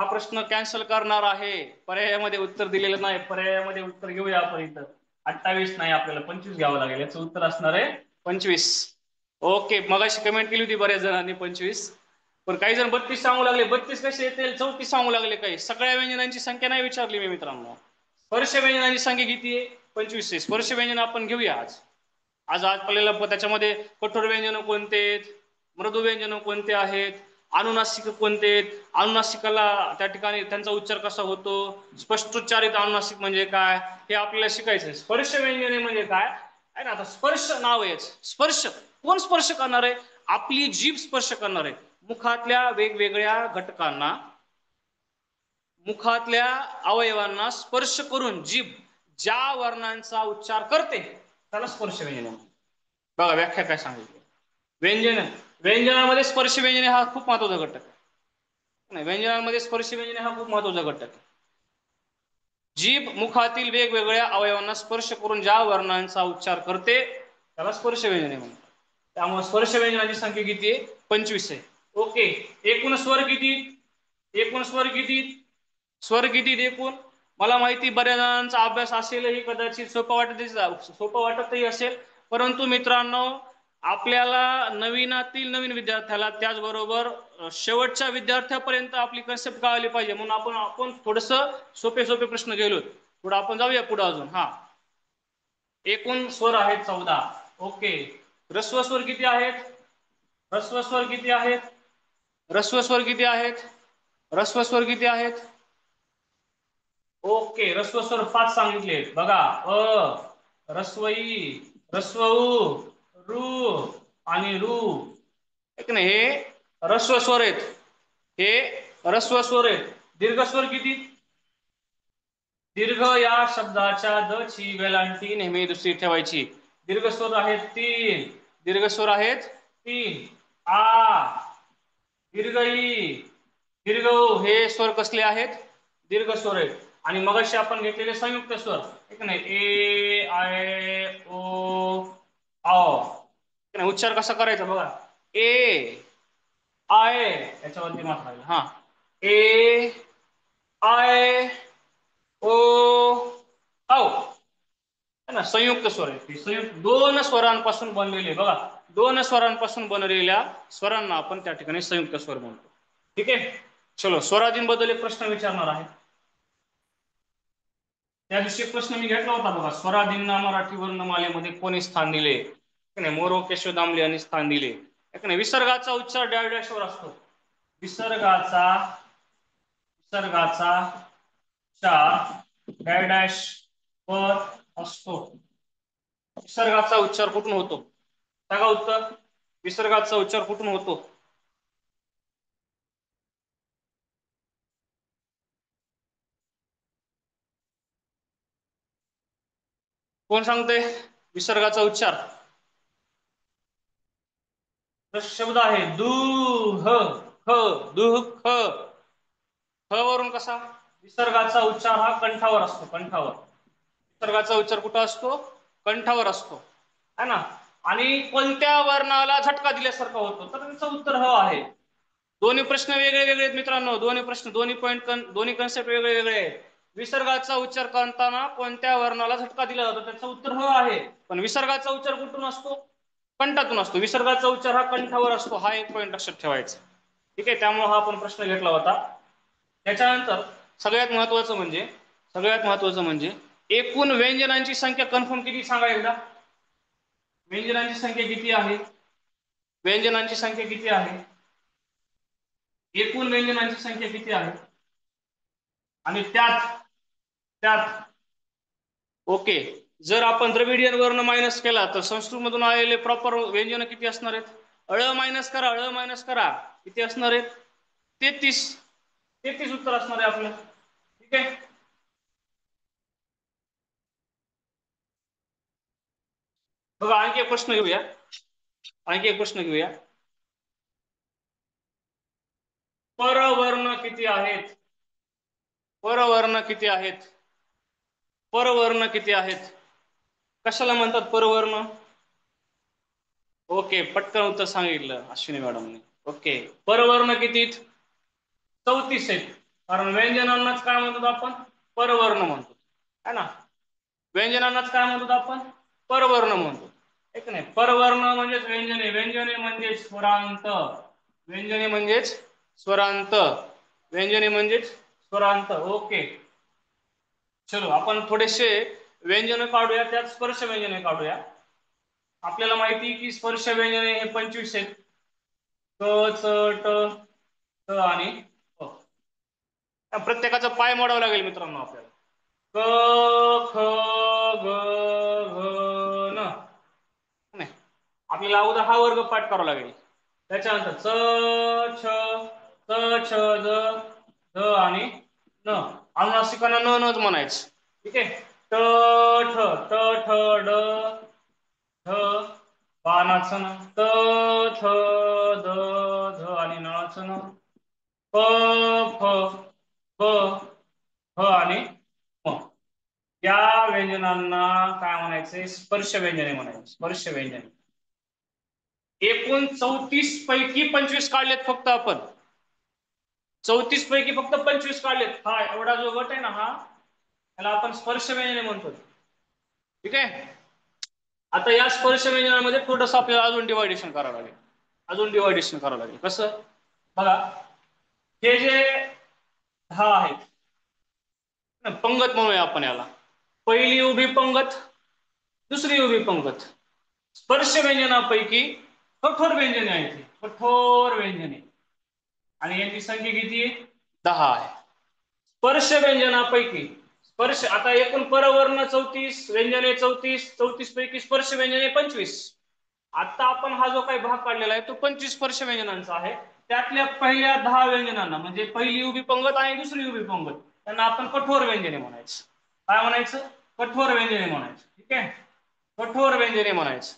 प्रश्न कॅन्सल करणार आहे. पर्यायामध्ये उत्तर दिलेलं नाही. पर्यायामध्ये उत्तर घेऊया आपण इथं. 28 नाही, आपल्याला 25 घ्यावं लागेल. याचं उत्तर असणार आहे 25. ओके, मगाशी कमेंट केली होती बऱ्याच जणांनी 25, पण काही जण 32 सांगू लागले. 32 कसे येतील? 34 सांगू लागले. काही सगळ्या व्यंजनांची संख्या नाही विचारली मी मित्रांनो. स्पर्श व्यंजनांची संख्या किती आहे? 25 आहे. स्पर्श व्यंजन आपण घेऊया आज आपल्याला त्याच्यामध्ये कठोर व्यंजन कोणते आहेत, मृदू व्यंजन कोणते आहेत, अनुनासिक कोणते आहेत, अनुनासिकाला त्या ठिकाणी त्यांचा उच्चार कसा होतो, स्पष्टोच्चारित अनुनासिक म्हणजे काय, हे आपल्याला शिकायचं आहे. स्पर्श व्यंजने म्हणजे काय आहे ना? आता स्पर्श नाव आहे. स्पर्श कोण स्पर्श करणार आहे? आपली जीभ स्पर्श करणार आहे. मुखातल्या वेगवेगळ्या घटकांना, मुखातल्या अवयवांना स्पर्श करून जीभ ज्या वर्णांचा उच्चार करते त्याला स्पर्श व्यंजन. बघा व्याख्या काय सांगितली. व्यंजनामध्ये स्पर्श व्यंजने हा खूप महत्वाचा घटक आहे. व्यंजनामध्ये स्पर्श व्यंजने हा खूप महत्वाचा घटक आहे. जीभ मुखातील वेगवेगळ्या अवयवांना स्पर्श करून ज्या वर्णांचा उच्चार करते त्याला स्पर्श व्यंजने म्हणतात. त्यामुळे स्पर्श व्यंजनाची संख्या किती आहे? 25 आहे. ओके, एकूण स्वर किती? एकूण स्वर किती? स्वर किती एकूण? मला माहिती बऱ्याच जणांचा अभ्यास असेलही, कदाचित सोपं वाटतही असेल, परंतु मित्रांनो आपल्याला नवीन विद्यार्थ्याला, त्याचबरोबर शेवटच्या विद्यार्थ्यापर्यंत आपली कन्सेप्ट कळाली पाहिजे, म्हणून आपण थोडस सोपे प्रश्न गेलो. पुढे आपण जाऊया पुढे अजून. हा, एकूण स्वर आहेत 14. ओके, ह्रस्व स्वर किती आहेत? ह्रस्व स्वर किती आहेत? ह्रस्व स्वर किती आहेत? ह्रस्व स्वर किती आहेत? ओके, ह्रस्व स्वर 5 सांगितले बघा. ह्रस्व ई, ह्रस्व उ, रू आणि रू, एक नाही, हे ह्रस्व स्वर आहेत. हे ह्रस्व स्वर आहेत. दीर्घ स्वर किती? दीर्घ या शब्दाच्या द ची वेलांटी नेहमी दुसरी ठेवायची. दीर्घ स्वर आहेत 3. दीर्घ स्वर आहेत 3. आ, दीर्घ ई, दीर्घ उ, हे स्वर कसले आहेत? दीर्घ स्वर आहेत. आणि मगाशी आपण घेतलेले संयुक्त स्वर, ठीक नाही, ए, आय, ओ, औ. उच्चार कसा करायचा बघा. ए, आय, याच्यावरती मात्र आहे. हा, ए, आय, ओ, औ, ना, संयुक्त स्वर आहे. संयुक्त 2 स्वरांपासून बनलेले बघा. 2 स्वरांपासून बनलेल्या स्वरांना आपण त्या ठिकाणी संयुक्त स्वर म्हणतो. ठीक आहे, चलो स्वरादींबद्दल एक प्रश्न विचारणार आहे. त्या दिवशी प्रश्न मी घेतला होता बघा, स्वरादींना मराठी वर्णमालेमध्ये कोणी स्थान दिले, मोरो केशव दामले यांनी स्थान दिले. विसर्गाचा उच्चार डॅश डॅशवर असतो. विसर्गाचा उच्चार डॅश डॅश वर असतो. विसर्गाचा उच्चार कुठून होतो? सांगा उत्तर. विसर्गाचा उच्चार कुठून होतो? कोण सांगते विसर्गाचा उच्चार? शब्द आहे दुह ख, दुःख. ख वरून कसा? विसर्गाचा उच्चार हा कंठावर असतो, कंठावर. विसर्गाचा उच्चार कुठं असतो? कंठावर असतो, है ना. आणि कोणत्या वर्णाला झटका दिल्यासारखा होतो? तर त्याचं उत्तर ह आहे. दोन्ही प्रश्न वेगळे वेगळे आहेत मित्रांनो, दोन्ही प्रश्न, दोन्ही पॉइंट, दोन्ही कन्सेप्ट वेगळे वेगळे आहेत. विसर्गाचा उच्चार करताना कोणत्या वर्णाला झटका दिला जातो? त्याचं उत्तर ह आहे. पण विसर्गाचा उच्चार कुठून असतो? कंठातून असतो. विसर्गाचा उच्चार हा कंठावर असतो, हा एक पॉइंट लक्षात ठेवायचा. ठीक आहे, त्यामुळे हा आपण प्रश्न घेतला होता. त्याच्यानंतर सगळ्यात महत्वाचं म्हणजे एकूण व्यंजनांची संख्या कन्फर्म किती सांगा एकदा. व्यंजनांची संख्या किती आहे? व्यंजनांची संख्या किती आहे? एकूण व्यंजनांची संख्या किती आहे? आणि त्यात ओके, जर आपण द्रविडियन वर्ण मायनस केला तर संस्कृत मधून आलेले प्रॉपर व्यंजन किती असणार आहेत? अळ मायनस करा, किती असणार आहेत? 33 उत्तर असणार आहे आपलं. ठीक आहे, बघा आणखी एक प्रश्न घेऊया. परवर्ण किती आहेत? परवर्ण किती आहेत? कशाला म्हणतात परवर्ण? ओके, पटकन उत्तर सांगितलं अश्विनी मॅडमने. ओके, परवर्ण किती? 34 आहेत. कारण व्यंजनांनाच काय म्हणतो आपण? परवर्ण म्हणतो, है ना. व्यंजनांनाच काय म्हणतो आपण? परवर्ण म्हणतो. एक नाही, परवर्ण म्हणजेच व्यंजने, व्यंजने म्हणजे स्वरांत, व्यंजने म्हणजेच स्वरांत. ओके, चलो आपण थोडेसे व्यंजन काढूया, त्यात स्पर्श व्यंजने काढूया. आपल्याला माहिती की स्पर्श व्यंजने हे 25 आहेत. क, च, ट आणि प. प्रत्येकाचा पाय मोडावा लागेल मित्रांनो आपल्याला. क, ख, ग, घ, न. नाही, आपल्याला अगोदर हा वर्ग पाठ करावा लागेल. त्याच्यानंतर च, छ, ज आणि न. अनुनासिकांना न नच म्हणायचं. ठीक आहे, ट, ठ, ड, ढ, बाणाचं न, त, थ, द, ध आणि नळाचं न, प, फ, ब, ह आणि म. या व्यंजनांना काय म्हणायचे? स्पर्श व्यंजने म्हणायचे, स्पर्श व्यंजने. एकूण 34 पैकी 25 काढलेत फक्त आपण. 34 पैकी फक्त 25 काढलेत. हा एवढा जो गट आहे ना, हा त्याला आपण स्पर्श व्यंजने म्हणतो. ठीक आहे, आता या स्पर्श व्यंजनामध्ये थोडस आपल्याला अजून डिवायडेशन करावं लागेल. कसं? बघा, हे जे 10 आहेत, पंगत म्हणूया आपण याला. पहिली उभी पंगत, दुसरी उभी पंगत. स्पर्श व्यंजनापैकी कठोर व्यंजने आहेत, कठोर व्यंजने, आणि यांची संख्या किती? 10 आहे. स्पर्श व्यंजनापैकी, स्पर्श, आता एकूण परवर्ण 34, व्यंजने 34 पैकी स्पर्श व्यंजने 25. आता आपण हा जो काही भाग काढलेला आहे तो 25 स्पर्श व्यंजनांचा आहे. त्यातल्या पहिल्या 10 व्यंजनांना, म्हणजे पहिली उभी पंगत आणि दुसरी उभी पंगत, त्यांना आपण कठोर व्यंजने म्हणायचं. काय म्हणायचं? कठोर व्यंजने म्हणायचं. ठीक आहे, कठोर व्यंजने म्हणायचं.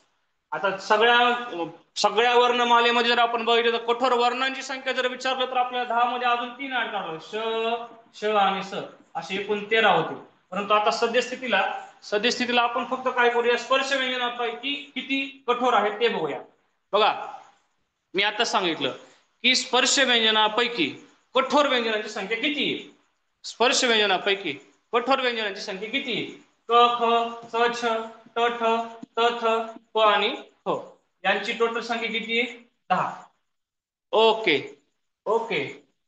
आता सगळ्या वर्णमालेमध्ये जर आपण बघितलं तर कठोर वर्णांची संख्या जर विचारलं तर आपल्याला 10 मध्ये अजून 3 ऍड करावं, श, आणि स, असे एकूण 13 होते. परंतु आता सद्यस्थितीला आपण फक्त काय करूया? स्पर्श व्यंजनापैकी किती कठोर आहेत ते बघूया. बघा, मी आता सांगितलं की स्पर्श व्यंजनापैकी कठोर व्यंजनांची संख्या किती आहे. स्पर्श व्यंजनापैकी कठोर व्यंजनांची संख्या किती आहे? क, ख, च, छ, ट, ठ, त, थ, प आणि फ. यांची टोटल संख्या किती आहे? 10. ओके,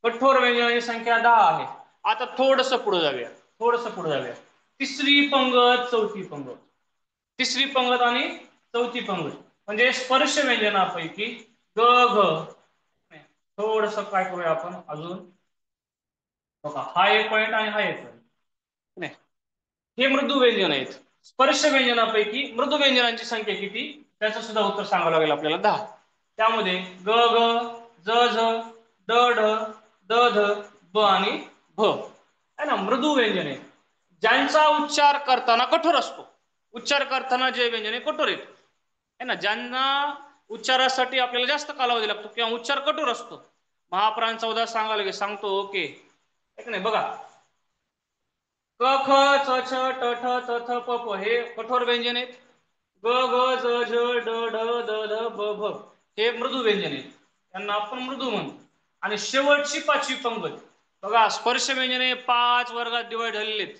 कठोर व्यंजनांची संख्या 10 आहे. आता थोडस पुढे जाऊया. तिसरी पंगत, चौथी पंगत. तिसरी पंगत आणि चौथी पंगत म्हणजे स्पर्श व्यंजनापैकी ग घ. थोडस काय करूया आपण अजून बघा, हा एक पॉईंट आणि हा एक पॉईंट नाही, हे मृदू व्यंजन आहेत. स्पर्श व्यंजनापैकी मृदू व्यंजनांची संख्या किती, त्याचं सुद्धा उत्तर सांगावं लागेल आपल्याला 10. त्यामध्ये ग ग, ज झ, ड ढ, द ध, ब आणि भ आहे ना, मृदू व्यंजने ज्यांचा उच्चार करताना कठोर असतो. उच्चार करताना जे व्यंजने कठोर आहेत है ना, ज्यांना उच्चारासाठी आपल्याला जास्त कालावधी लागतो किंवा उच्चार कठोर असतो. महाप्रांचा उदाहरण सांगायला लागेल, सांगतो ओके एक नाही बघा, क ख च छ ट ठ थ थ प प हे कठोर व्यंजन आहेत. ग ग ज झ ड ढ द ध ब भ हे मृदू व्यंजन आहेत, त्यांना आपण मृदू म्हणतो. आणि शेवटची पाचवी पंगत बघा, स्पर्श व्यंजने 5 वर्गात डिवाइड झालेले आहेत.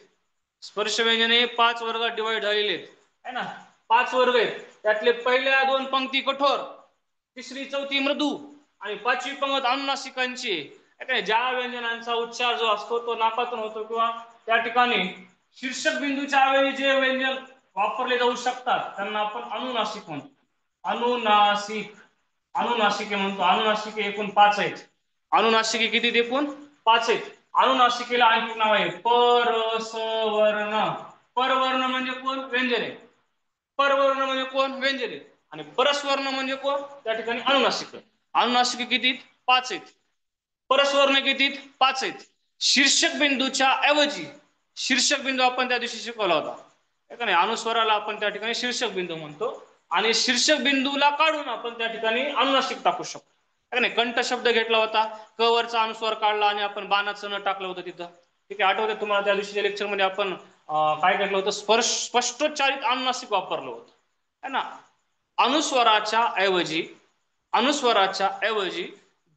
स्पर्श व्यंजने 5 वर्गात डिवाइड झालेले आहेत है ना, 5 वर्ग आहेत. त्यातले पहिल्या 2 पंक्ती कठोर, तिसरी चौथी मृदू आणि पाचवी पंगत अनुनासिकांची. ज्या व्यंजनांचा उच्चार जो असतो तो नाकातून होतो किंवा त्या ठिकाणी शीर्षक बिंदूच्या वेळी जे व्यंजन वापरले जाऊ शकतात त्यांना आपण अनुनासिक म्हणतो. अनुनासिक, अनुनासिके म्हणतो. अनुनासिके एकूण 5 आहेत. अनुनासिके किती एकूण 5 आहेत. अनुनासिकेला आणखी नाव आहे परसवर्ण. परवर्ण म्हणजे कोण, व्यंजने. परवर्ण म्हणजे कोण, व्यंजने. आणि परस्वर्ण म्हणजे कोण, त्या ठिकाणी अनुनासिक. अनुनासिके किती 5 आहेत. परस्वर्ण किती 5 आहेत. शीर्षक बिंदूच्या ऐवजी, शीर्षक बिंदू आपण त्या दिवशी शिकवला होता नाही, अनुस्वराला आपण त्या ठिकाणी शीर्षक बिंदू म्हणतो आणि शीर्षक बिंदूला काढून आपण त्या ठिकाणी अनुनासिक टाकू शकतो नाही. कंठ शब्द घेतला होता, क वरचा अनुस्वार काढला आणि आपण बाणाचं न टाकलं होतं तिथं, ठीक आहे. आठवते तुम्हाला त्या दिवशीच्या लेक्चर मध्ये आपण काय केलं होतं, स्पष्टोच्चारित अनुनासिक वापरलं होतं है ना. अनुस्वराच्या ऐवजी, अनुस्वराच्या ऐवजी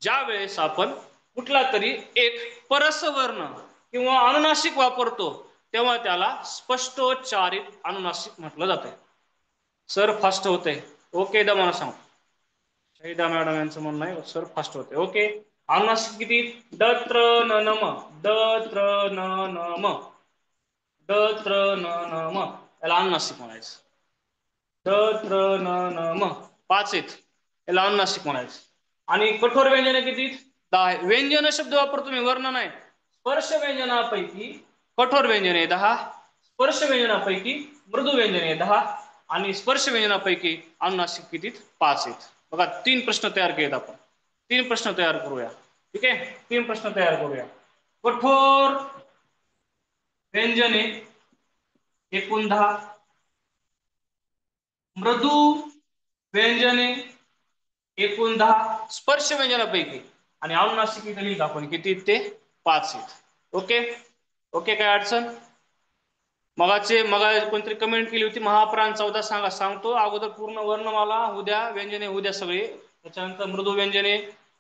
ज्या वेळेस आपण कुठला तरी एक परसवर्ण किंवा अनुनासिक वापरतो तेव्हा त्याला स्पष्टोच्चारित अनुनासिक म्हटलं जातं. सर फास्ट होते, ओके दा मला सांग. शाहिदा मॅडम यांचं म्हणणं आहे सर फास्ट होते, ओके. अनुनासिक किती, ड त्र न न म, ड त्र न न म, ड त्र न न म, याला अनुनासिक म्हणायचं. ड त्र न न म 5 आहेत, याला अनुनासिक म्हणायचं. आणि कठोर व्यंजने किती 10. व्यंजन शब्द वापरतो मी, वर्ण नाही. स्पर्श व्यंजनापैकी कठोर व्यंजने 10, स्पर्श व्यंजनापैकी मृदू व्यंजने 10 आणि स्पर्श व्यंजनापैकी अनुनासिक किती 5 आहेत. बघा 3 प्रश्न तयार केलेत आपण. 3 प्रश्न तयार करूया, ठीक आहे. 3 प्रश्न तयार करूया. कठोर व्यंजने एकूण 10, मृदू व्यंजने एकूण 10 स्पर्श व्यंजनापैकी आणि अनुनासिक इथे लिहित आपण किती ते 5 आहेत. ओके ओके, काय अडचण. मगा कोणतरी कमेंट केली होती महाप्राण 14 सांगा, सांगतो अगोदर पूर्ण वर्णमाला उद्या, व्यंजने उद्या सगळे, त्याच्यानंतर मृदू व्यंजने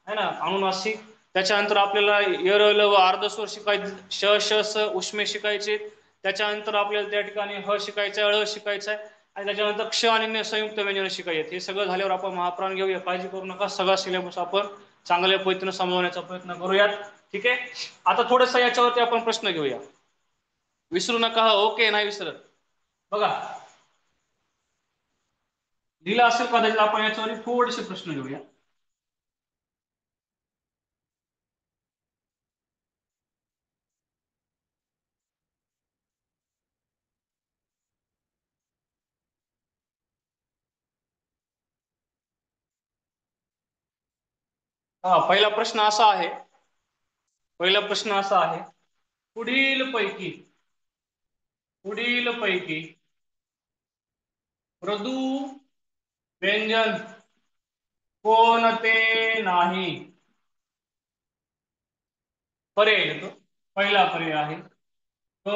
है ना, अनुनासिक, त्याच्यानंतर आपल्याला य र ल व अर्धस्वर शिकायचे, श श स उष्मे शिकायचे, त्याच्यानंतर आपल्याला त्या ठिकाणी ह शिकायचं, ळ शिकायचं आहे आणि त्याच्यानंतर क्ष आणि संयुक्त व्यंजन शिकायचे. हे सगळं झाल्यावर आपण महाप्राण घेऊया, काळजी करू नका. सगळा सिलेबस आपण चांगल्या पद्धतीने समजवण्याचा प्रयत्न करूयात, ठीक आहे. आता थोडंसं याच्यावरती आपण प्रश्न घेऊया, विसरू नका. ओके, नाही विसरत. बघा दिला असेल कदाचित, आपण याच्यावर थोडेसे प्रश्न घेऊया. हा, पहिला प्रश्न असा आहे, पहिला प्रश्न असा आहे, पुढील पैकी मृदू व्यंजन कोणते नाही. पर्याय येतो. पहिला पर्याय आहे क,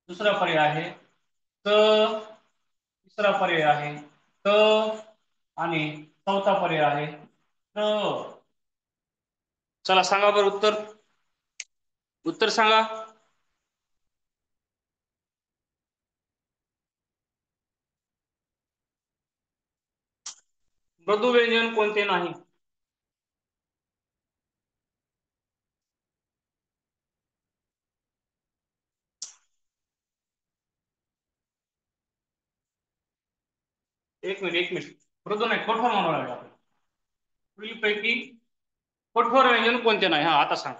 दुसरा पर्याय आहे क, तिसरा पर्याय आहे क आणि चौथा पर्याय आहे क. चला सांगा बरं उत्तर, उत्तर सांगा. मृदू व्यंजन कोणते नाही. एक मिनिट एक मिनिट. मृदू नाही, कठोर म्हणावं लागेल आपल्याला. पुढीलपैकी कठोर व्यंजन कोणते नाही? हा आता सांग.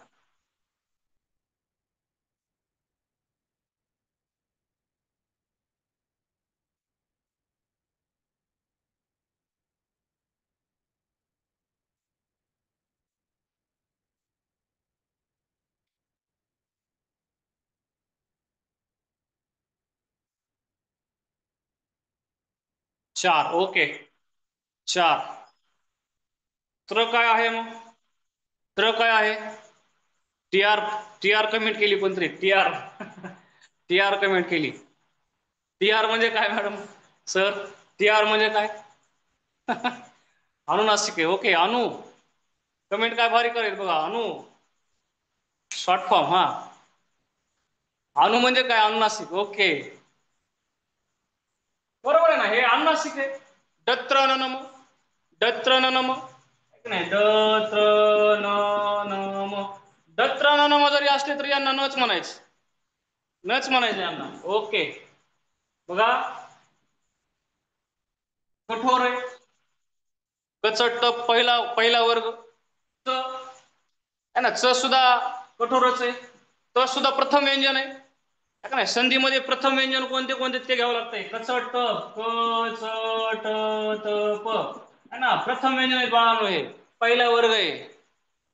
4. ओके. 4. त्र काय आहे मग? त्र काय आहे? T R. T R comment केली पण तरी T R. T R comment केली. टी आर म्हणजे काय मॅडम? सर टी आर म्हणजे काय? अनुनासिक आहे. ओके अनु. कमेंट काय भारी करेल बघा. अनु शॉर्ट फॉर्म. हा अनु म्हणजे काय? अनुनासिक. ओके बरोबर आहे ना, हे अनुनासिक आहे. डत्र न नम. डत्र न नम नाही. डत्र न नम. डत्र न नम जरी असले तरी यांना नच म्हणायचं. नच म्हणायचं यांना. ओके बघा कठोर आहे. कचट पहिला पहिला वर्ग. च आहे ना, च सुद्धा कठोरच आहे. त सुद्धा प्रथम व्यंजन आहे. का नाही, संधीमध्ये प्रथम व्यंजन कोणते कोणते ते घ्यावं लागतंय. कचट क च ट त प है ना, प्रथम व्यंजन आहे बाळांनो, हे पहिला वर्ग आहे.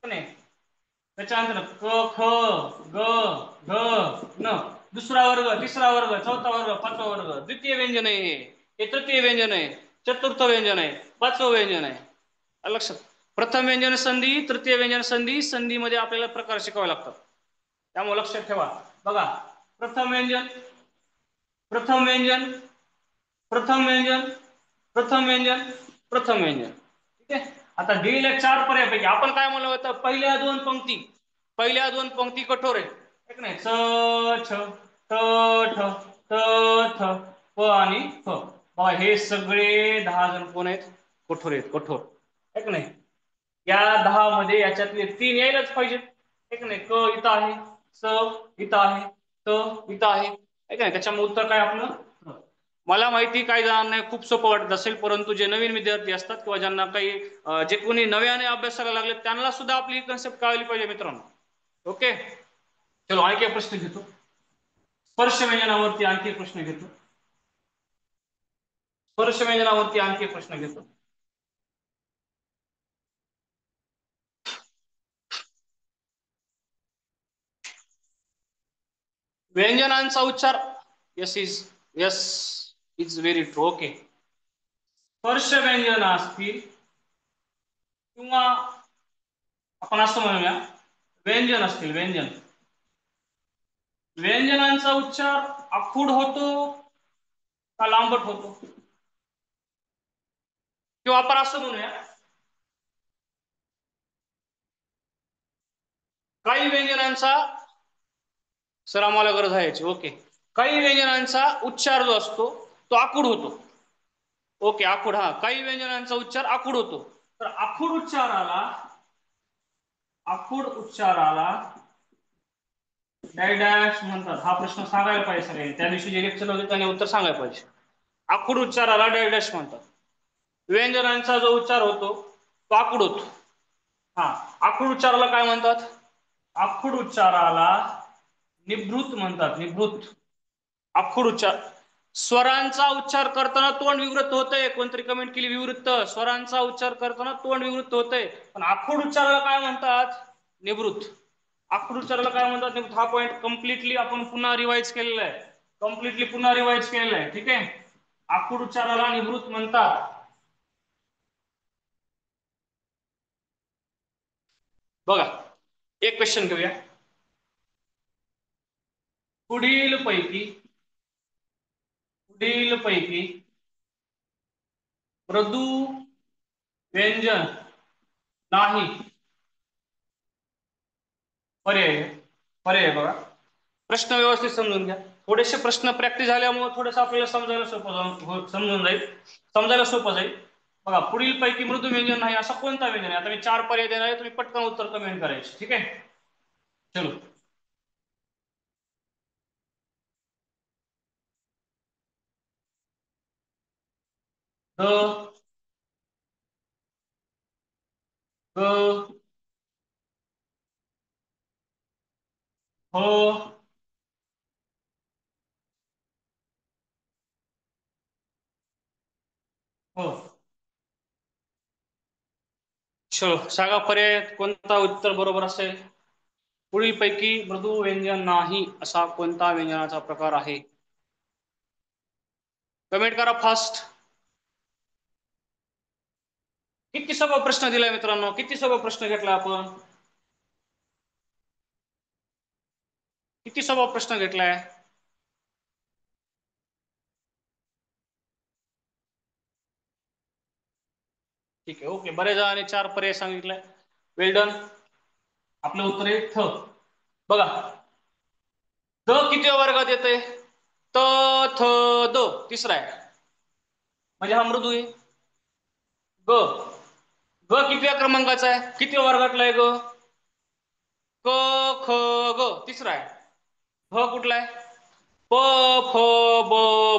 नाही त्याच्यानंतर क ख ग घ न दुसरा वर्ग, तिसरा वर्ग, चौथा वर्ग, पाचवा वर्ग. द्वितीय व्यंजन आहे हे तृतीय व्यंजन आहे, चतुर्थ व्यंजन आहे, पाचवं व्यंजन आहे. लक्षात. प्रथम व्यंजन संधी, तृतीय व्यंजन संधी. संधीमध्ये आपल्याला प्रकार शिकावे लागतात, त्यामुळे लक्षात ठेवा. बघा प्रथम व्यंजन, प्रथम व्यंजन, प्रथम व्यंजन, प्रथम व्यंजन, प्रथम व्यंजन. ठीक आहे. आता दिलेल्या 4 पर्यायापैकी आपण काय म्हणलं होतं? पहिल्या 2 पंक्ती, पहिल्या 2 पंक्ती कठोर आहे. एक नाही च छ त ठ त थ प आणि फ. बघा हे सगळे 10 जण कोण आहेत? कठोर आहेत. कठोर एक नाही. या 10 मध्ये याच्यातले 3 यायलाच पाहिजेत. एक नाही क इथं आहे, स इथं आहे, त इथं आहे. एक नाही, त्याच्यामुळे उत्तर काय आपलं? मला माहिती काय जणांना खूप सोपं वाटत असेल, परंतु जे नवीन विद्यार्थी असतात किंवा ज्यांना काही जे कोणी नव्याने अभ्यासाला लागले त्यांना सुद्धा आपली कन्सेप्ट कळली पाहिजे मित्रांनो. ओके चलो आणखी एक प्रश्न घेतो. स्पर्श व्यंजनावरती आणखी एक प्रश्न घेतो. स्पर्श व्यंजनावरती आणखी एक प्रश्न घेतो. व्यंजनांचा उच्चार yes is very true. Okay स्पर्श व्यंजन असतील किंवा आपण असं म्हणूया व्यंजन असतील, व्यंजन, व्यंजनांचा उच्चार आखूड होतो का लांबट होतो? किंवा आपण असं म्हणूया काही व्यंजनांचा, सर आम्हाला गरज आहे याची. ओके काही व्यंजनांचा उच्चार जो असतो तो आखूड होतो. ओके आखूड. हा काही व्यंजनांचा उच्चार आखूड होतो. तर आखूड उच्चाराला, आखूड उच्चाराला डॅश म्हणतात. हा प्रश्न सांगायला पाहिजे सगळ्यांनी. त्या दिवशी जे लेक्चर होते त्याने उत्तर सांगायला पाहिजे. आखूड उच्चाराला डॅश म्हणतात. व्यंजनांचा जो उच्चार होतो तो आखूड होतो. हा आखूड उच्चाराला काय म्हणतात? आखूड उच्चाराला निभृत म्हणतात. निभृत. आखूड उच्चार. स्वरांचा उच्चार करताना तोंड विवृत होतंय. कोणतरी कमेंट केली विवृत्त. स्वरांचा उच्चार करताना तोंड विवृत होतंय, पण आखूड उच्चाराला काय म्हणतात? निवृत्त. आखूड उच्चाराला काय म्हणतात? हा पॉईंट कम्प्लिटली आपण पुन्हा रिवाइज केलेला आहे. कम्प्लिटली पुन्हा रिवाइज केलेला आहे. ठीक आहे. आखूड उच्चाराला निवृत्त म्हणतात. बघा एक क्वेश्चन घेऊया. पुढील पैकी मृदू व्यंजन नाही. पर्याय पर्याय बघा. प्रश्न व्यवस्थित समजून घ्या. थोडेसे प्रश्न प्रॅक्टिस झाल्यामुळे थोडंसं आपल्याला समजायला सोपं समजून जाईल, समजायला सोपं जाईल. बघा पुढील पैकी मृदू व्यंजन नाही असा कोणता व्यंजन आहे? आता मी 4 पर्याय देणार आहे, तुम्ही पटकन उत्तर कमेंट करायचे. ठीक आहे चलो. ग ग हो हो. चलो सांगा पर्याय कोणता उत्तर बरोबर असेल. पुढीलपैकी मृदू व्यंजन नाही असा कोणता व्यंजनाचा प्रकार आहे. कमेंट करा फास्ट. किती सोपा प्रश्न दिलाय मित्रांनो, किती सोपा प्रश्न घेतला आपण, किती सोपा प्रश्न घेतलाय. ठीक आहे, ओके. बरेच जणांनी 4 पर्याय सांगितले. वेल डन. आपलं उत्तर आहे थ. बघा द किती वर्गात येते. त थ द तिसरा आहे म्हणजे हा मृदू आहे. ग ग कितव्या क्रमांकाचा आहे, किती वर्गातला आहे ग. क ख ग तिसरा आहे. भ कुठला आहे. प फ ब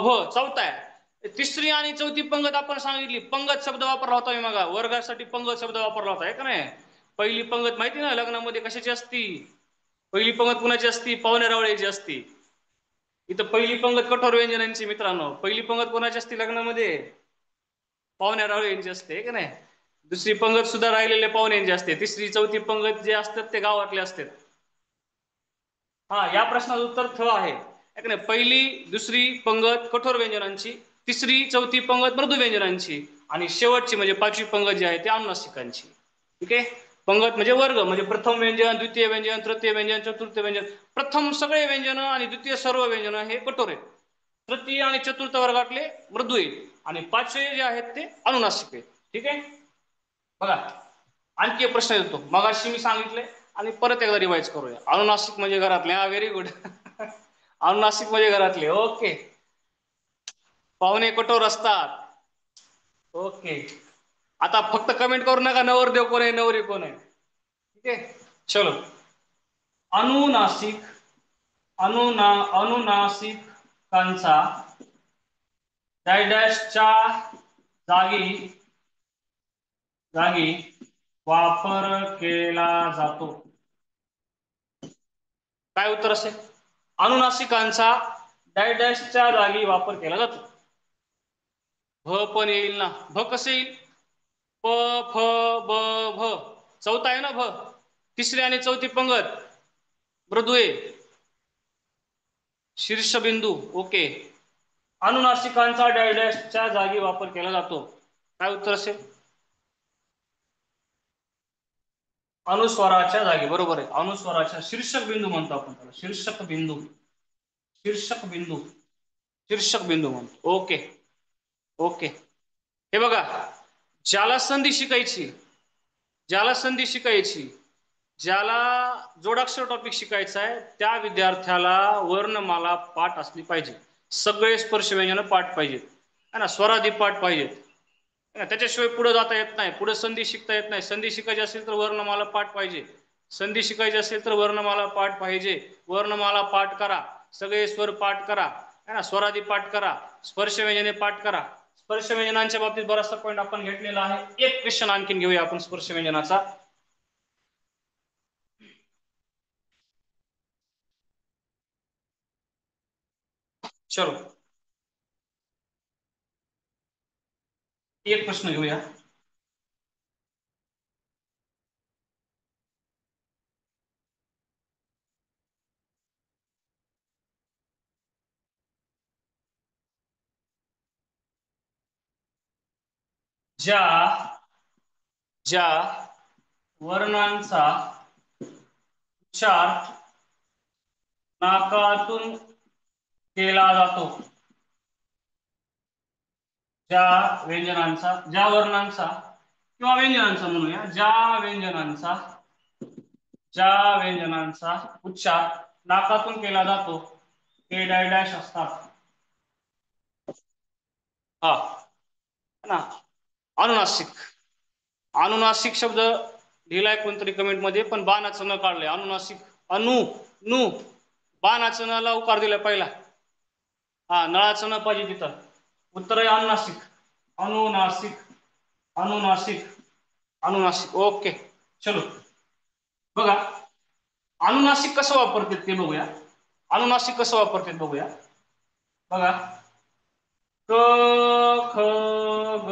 भ चौथा आहे. तिसरी आणि चौथी पंगत आपण सांगितली. पंगत शब्द वापरला होता मी मग वर्गासाठी. पंगत शब्द वापरला होता का नाही. पहिली पंगत माहिती ना लग्नामध्ये कशाची असती. पहिली पंगत कुणाची असती, पाहुणे रावळ्याची असती. इथं पहिली पंगत कठोर व्यंजनांची मित्रांनो. पहिली पंगत कोणाची असते लग्नामध्ये, पाहुण्या रावळ्यांची असते का नाही. दुसरी पंगत सुद्धा राहिलेल्या पाहुण्यांची असते. तिसरी चौथी पंगत जे असतात ते गावातले असतात. हा या प्रश्नाचं उत्तर थ आहे. नाही पहिली दुसरी पंगत कठोर व्यंजनांची, तिसरी चौथी पंगत मृदू व्यंजनांची आणि शेवटची म्हणजे पाचवी पंगत जी आहे ती अनुनासिकांची. ठीक आहे. पंगत म्हणजे वर्ग म्हणजे प्रथम व्यंजन, द्वितीय व्यंजन, तृतीय व्यंजन, चतुर्थ व्यंजन. प्रथम सगळे व्यंजन आणि द्वितीय सर्व व्यंजन हे कठोर आहेत. तृतीय आणि चतुर्थ वर्गातले मृदू आहेत आणि पाचवे जे आहेत ते अनुनासिक आहेत. ठीक आहे. बघा आणखी एक प्रश्न येतो. मगाशी मी सांगितले आणि परत एकदा रिवाइज करूया. अनुनासिक म्हणजे घरातले. हा व्हेरी गुड. अनुनासिक म्हणजे घरातले. ओके. पाहुणे कठोर असतात. ओके. आता फक्त कमेंट करू नका नवरदेव कोण आहे नवरी कोण आहे. ठीक आहे. चलो अनुनासिक अनुनासिकांचा डॅशच्या जागी वापर केला जातो. काय उत्तर असेल. अनुनासिकांचा डॅशच्या जागी वापर केला जातो. भ पण येईल ना. भ कसं येईल. प फ ब भ चौथा आहे ना भ. तिसरी आणि चौथी पंगत मृदू आहे. शीर्षबिंदू. ओके. अनुनासिकांचा डॅशच्या जागी वापर केला जातो. काय उत्तर असेल. अनुस्वाराच्या जागी. बरोबर आहे. अनुस्वाराच्या शीर्षक बिंदू म्हणतो आपण त्याला. शीर्षक बिंदू. शीर्षक बिंदू. शीर्षक बिंदू म्हणतो. Okay okay. हे बघा ज्याला संधी शिकायची, ज्याला संधी शिकायची, ज्याला जोडाक्षर टॉपिक शिकायचा आहे त्या विद्यार्थ्याला वर्णमाला पाठ असली पाहिजे. सगळे स्पर्श व्यंजन पाठ पाहिजेत है ना. स्वरादी पाठ पाहिजेत. त्याच्याशिवाय पुढे जाता येत नाही. पुढे संधी शिकता येत नाही. संधी शिकायची असेल तर वर्णमाला पाठ पाहिजे. संधी शिकायची असेल तर वर्णमाला पाठ पाहिजे. वर्णमाला पाठ करा. सगळे स्वर पाठ करा है ना. स्वरादी पाठ करा. स्पर्श व्यंजने पाठ करा. स्पर्श व्यंजनांच्या बाबतीत बराचसा पॉईंट आपण घेतलेला आहे. एक क्वेश्चन आणखीन घेऊया आपण स्पर्श व्यंजनाचा. चलो एक प्रश्न घेऊया. ज्या ज्या वर्णांचा उच्चार नाकातून केला जातो, ज्या व्यंजनांचा, ज्या वर्णांचा किंवा व्यंजनांचा म्हणूया, ज्या व्यंजनांचा उच्चार नाकातून केला जातो ते डॅश असतात. हा ना. अनुनासिक. अनुनासिक शब्द लिहिलाय कोणतरी कमेंट मध्ये पण बाणाचं न काढलंय. अनुनासिक. अनु नु बाणाचं न ला उकार दिलाय पहिला. हा नळाचं न पाहिजे तिथं. उत्तर आहे अनुनासिक. अनुनासिक, अनुनासिक, अनुनासिक. ओके, चलो बघा अनुनासिक कसं वापरतात ते बघूया. अनुनासिक कसं वापरतात बघूया. बघा क ख ग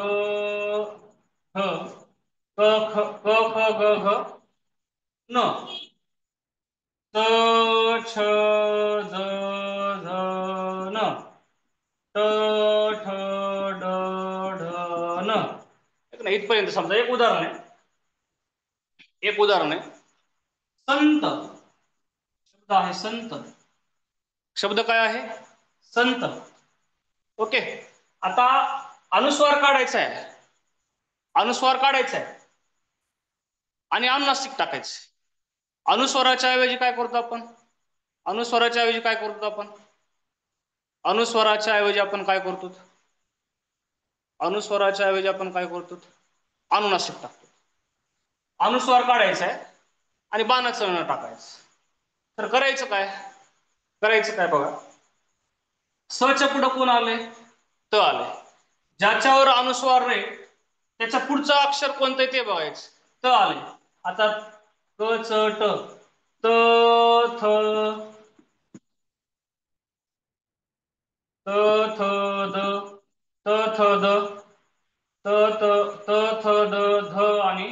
ह, क ख ग घ न, त छ ज झ न, ट ठ ड ढ न. इथपर्यंत समजा एक उदाहरण आहे. एक उदाहरण आहे. संत शब्द आहे संत. शब्द काय आहे? संत. ओके. आता अनुस्वार काढायचा आहे. अनुस्वार काढायचा आहे आणि अनुनासिक टाकायचं. अनुस्वाराच्या ऐवजी काय करतो आपण? अनुस्वाराच्या ऐवजी काय करतो आपण? अनुस्वाराच्या ऐवजी आपण काय करतो? अनुस्वाराच्या ऐवजी आपण काय करतो? अनुनासिक टाकतो. अनुस्वार काढायचा आहे आणि बाणाचं न टाकायचं. तर करायचं काय? करायचं काय बघा. सच्या पुढं कोण आले? त आले. ज्याच्यावर अनुस्वार नाही त्याच्या पुढचं अक्षर कोणतं आहे ते बघायचं. त आले. आता क च ट, त थ, त थ द, त थ द, त थ द ध आणि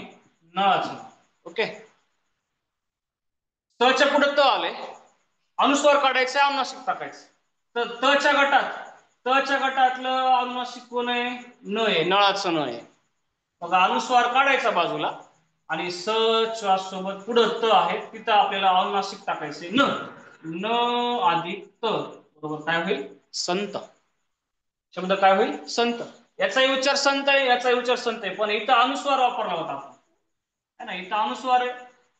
नाच. ओके. तच्या पुढे त आले. अनुस्वार काढायचे, अनुनासिक टाकायचं. तर तच्या गटातलं अनुनासिक कोण आहे? न आहे. नळाचं न आहे. मग अनुस्वार काढायचा बाजूला आणि स च्या सोबत पुढे त आहे तिथं आपल्याला अनुनासिक टाकायचे न. न अधिक त बरोबर काय होईल? संत. शब्द काय होईल? संत. याचाही उच्चार संत आहे, याचाही उच्चार संत आहे, पण इथं अनुस्वार वापरला होता आपण. है ना, इथं अनुस्वार आहे.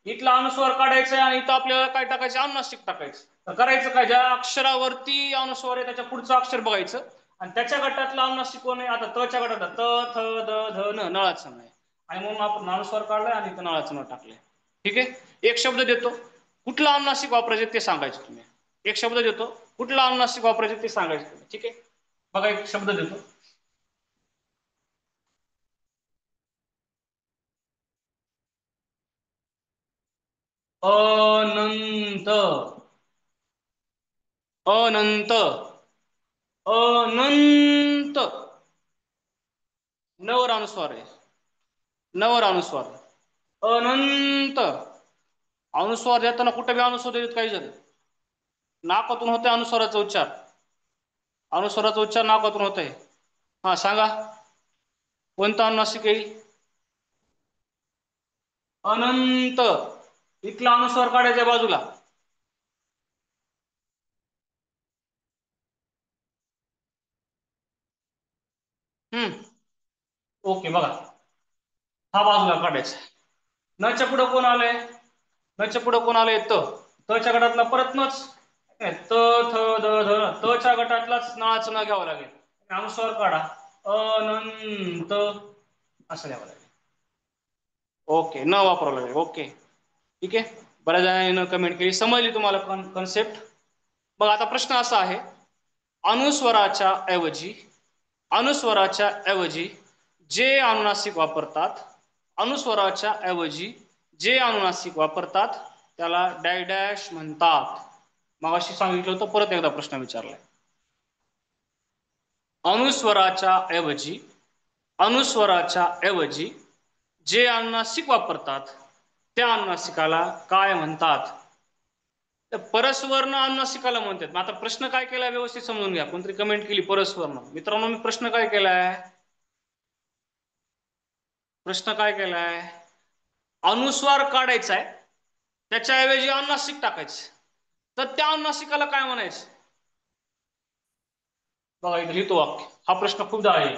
इथला अनुस्वार काढायचा आहे आणि इथं आपल्याला काय टाकायचं? अनुनासिक टाकायचं. तर करायचं काय? ज्या अक्षरावरती अनुस्वार आहे त्याच्या पुढचं अक्षर बघायचं आणि त्याच्या गटातला अनुनासिक कोण आहे? आता तच्या गटात त थ द ध न, नळाचं नाही आणि म्हणून आपण अनुस्वार काढलाय आणि इथं नळाचं न टाकलंय. ठीक आहे. एक शब्द देतो, कुठला अनुनासिक वापरायचे ते सांगायचं तुम्ही. एक शब्द देतो, कुठला अनुनासिक वापरायचे ते सांगायचं तुम्ही. ठीक आहे. बघा एक शब्द देतो. अनंत, अनंत, अनंत. नवर अनुस्वार आहे. नवर अनुस्वार. अनंत. अनुस्वार देताना कुठे बी अनुस्वार देत काही जण. नाकातून होते अनुस्वाराचा उच्चार. अनुस्वाराचा उच्चार नाकातून होत आहे. हा सांगा कोणता अनुनासिक येईल? अनंत. इथला अनुस्वार काढायच्या बाजूला. ओके बघा हा बाजूला काढायचा. नच्या पुढे कोण आलंय? नच्या पुढे कोण आलंय? त. तच्या गटातला परत नच. त थ द ध, तच्या गटातलाच नळाचं न घ्यावं लागेल. अनुस्वार काढा. अनंत असं घ्यावं लागेल. ओके, न वापरावं लागेल. ओके ठीक आहे. बऱ्याच जणांनी कमेंट केली, समजली तुम्हाला कॉन्सेप्ट. मग आता प्रश्न असा आहे, अनुस्वराच्या ऐवजी, अनुस्वराच्या ऐवजी जे अनुनासिक वापरतात, अनुस्वराच्या ऐवजी जे अनुनासिक वापरतात त्याला डॅश डॅश म्हणतात. मगाशी सांगितलं होतं, परत एकदा प्रश्न विचारलाय. अनुस्वराच्या ऐवजी, अनुस्वराच्या ऐवजी जे अनुनासिक वापरतात त्या अनुनासिकाला काय म्हणतात? तर परस्वर्ण अनुनासिकाला म्हणतात. मग आता प्रश्न काय केलाय व्यवस्थित समजून घ्या. कोणतरी कमेंट केली परस्वर्ण. मित्रांनो मी प्रश्न काय केलाय? प्रश्न काय केलाय? अनुस्वार काढायचा आहे, त्याच्याऐवजी अनुनासिक टाकायचं. तर त्या अनुनासिकाला काय म्हणायचं? बघा इथे लिहितो वाक्य. हा प्रश्न खूपदा आहे.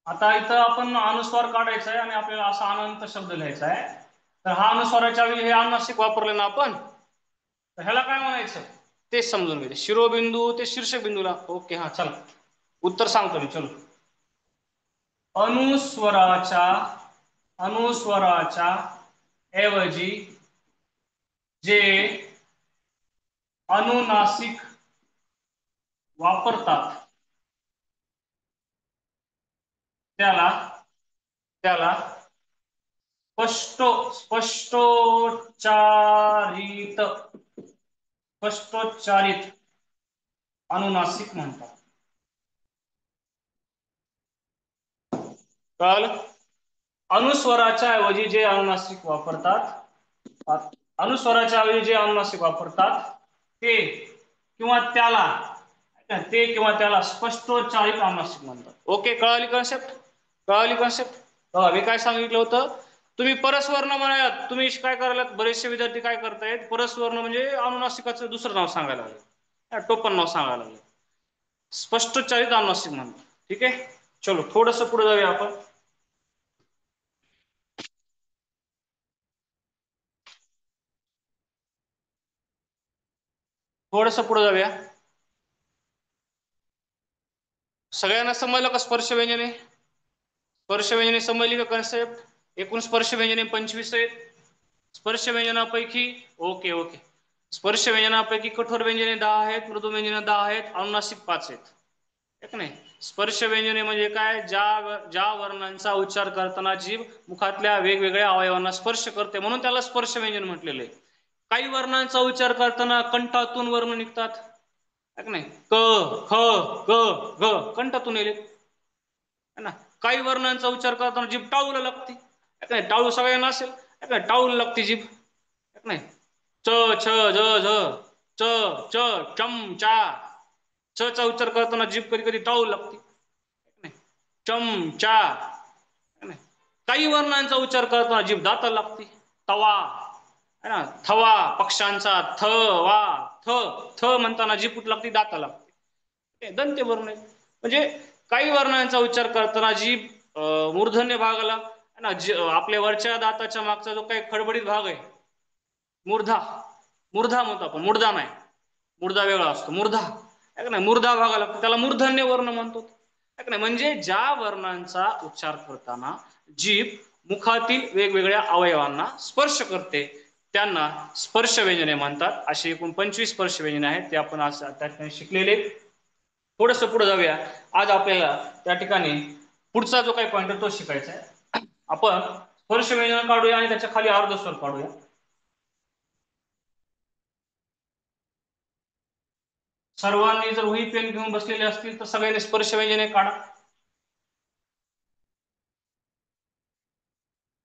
आता इथं आपण अनुस्वार काढायचा आहे आणि आपल्याला असा अनंत शब्द लिहायचा आहे. तर हा अनुस्वाराच्या वेळी हे अनुनासिक वापरलं ना आपण, तर ह्याला काय म्हणायचं तेच समजून घ्यायचं. शिरोबिंदू ते शीर्षक बिंदूला. ओके हा चला उत्तर सांगतो मी. चलो अनुस्वराच्या, अनुस्वराच्या ऐवजी जे अनुनासिक वापरतात त्याला त्याला स्पष्टोच्चारित अनुनासिक म्हणतात. कळलं? अनुस्वराच्या ऐवजी जे अनुनासिक वापरतात, अनुस्वराच्या ऐवजी जे अनुनासिक वापरतात ते किंवा त्याला स्पष्टोच्चारित अनुनासिक म्हणतात. ओके, कळाली कन्सेप्ट? कळाली कन्सेप्ट? मी काय सांगितलं होतं, तुम्ही परस्वर्ण म्हणालात, तुम्ही काय करायला, बरेचसे विद्यार्थी काय करतायत, परस्वर्ण म्हणजे अनुनासिकाचं दुसरं नाव सांगायला लागले, टोपण नाव सांगायला लागले. स्पष्टोच्चारित अनुनासिक म्हणतात. ठीक आहे, चलो थोडस पुढे जाऊया आपण. थोडस पुढे जाऊया. सगळ्यांना समजलं का स्पर्श व्यंजने? स्पर्श व्यंजने समजली का कन्सेप्ट? एकूण स्पर्श व्यंजने 25 आहेत. स्पर्श व्यंजनापैकी ओके स्पर्श व्यंजनापैकी कठोर व्यंजने 10 आहेत, मृदू व्यंजने 10 आहेत, अनुनासिक 5 आहेत. ठीक नाही? स्पर्श व्यंजने म्हणजे काय? ज्या वर्णांचा उच्चार करताना जीभ मुखातल्या वेगवेगळ्या अवयवांना स्पर्श करते, म्हणून त्याला स्पर्श व्यंजन म्हटलेलं आहे. काही वर्णांचा उच्चार करताना कंठातून वर्ण निघतात, नाही? क, ख, ग, घ कंठातून येईल ना. काही वर्णांचा उच्चार करताना जीभ टाळूला लागते, टाळू सगळ्यांना असेल, टाळूला लागते जीभ, नाही? च, छ, ज, झ, च, च, चम, चा, च चा उच्चार करताना जीभ कधी कधी टाळूला लागते, चम, चा. काही वर्णांचा उच्चार करताना जीभ दाताला लागते, तवा, है ना, थवा, पक्ष्यांचा थ, वा, थ, थ म्हणताना जीभ कुठं लागते? दाताला लागते. दंत्य वर्ण आहे. म्हणजे काही वर्णांचा उच्चार करताना जीभ मूर्धन्य भागाला, ना, आपल्या वरच्या दाताच्या मागचा जो काही खडबडीत भाग आहे, मूर्धा म्हणतो आपण, मुर्दा नाही, मुर्दा वेगळा असतो, मुर्धा भागाला त्याला मूर्धन्य वर्ण म्हणतो. म्हणजे ज्या वर्णांचा उच्चार करताना जीभ मुखातील वेगवेगळ्या अवयवांना स्पर्श करते त्यांना स्पर्श व्यंजने म्हणतात. अशी एकूण 25 स्पर्श व्यंजने आहेत, ते आपण आज त्या ठिकाणी शिकलेले. थोडस पुढे जाऊया. आज आपल्याला त्या ठिकाणी पुढचा जो काही पॉइंट तो शिकायचा आहे. आपण स्पर्श व्यंजन काढूया आणि त्याच्या खाली अर्धस्वर काढूया. सर्वांनी जर वही पेन घेऊन बसलेले असतील तर सगळ्यांनी स्पर्श व्यंजने काढा.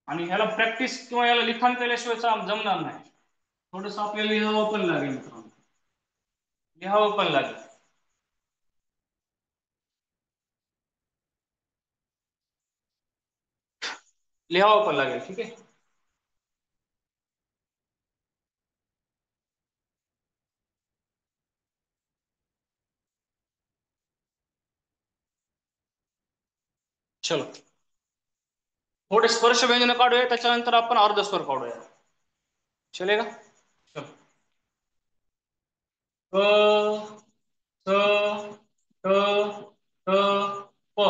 आणि ह्याला प्रॅक्टिस किंवा याला लिखाण केल्याशिवाय जमणार नाही. थोडस आपल्याला लिहावं पण लागेल मित्रांनो, लिहावं पण लागेल. लिहावं पण लागेल. ठीक आहे. चलो, थोडे स्पर्श व्यंजन काढूया, त्याच्यानंतर आपण अर्धस्वर काढूया. चलेगा? चलो. क, च, ट, प.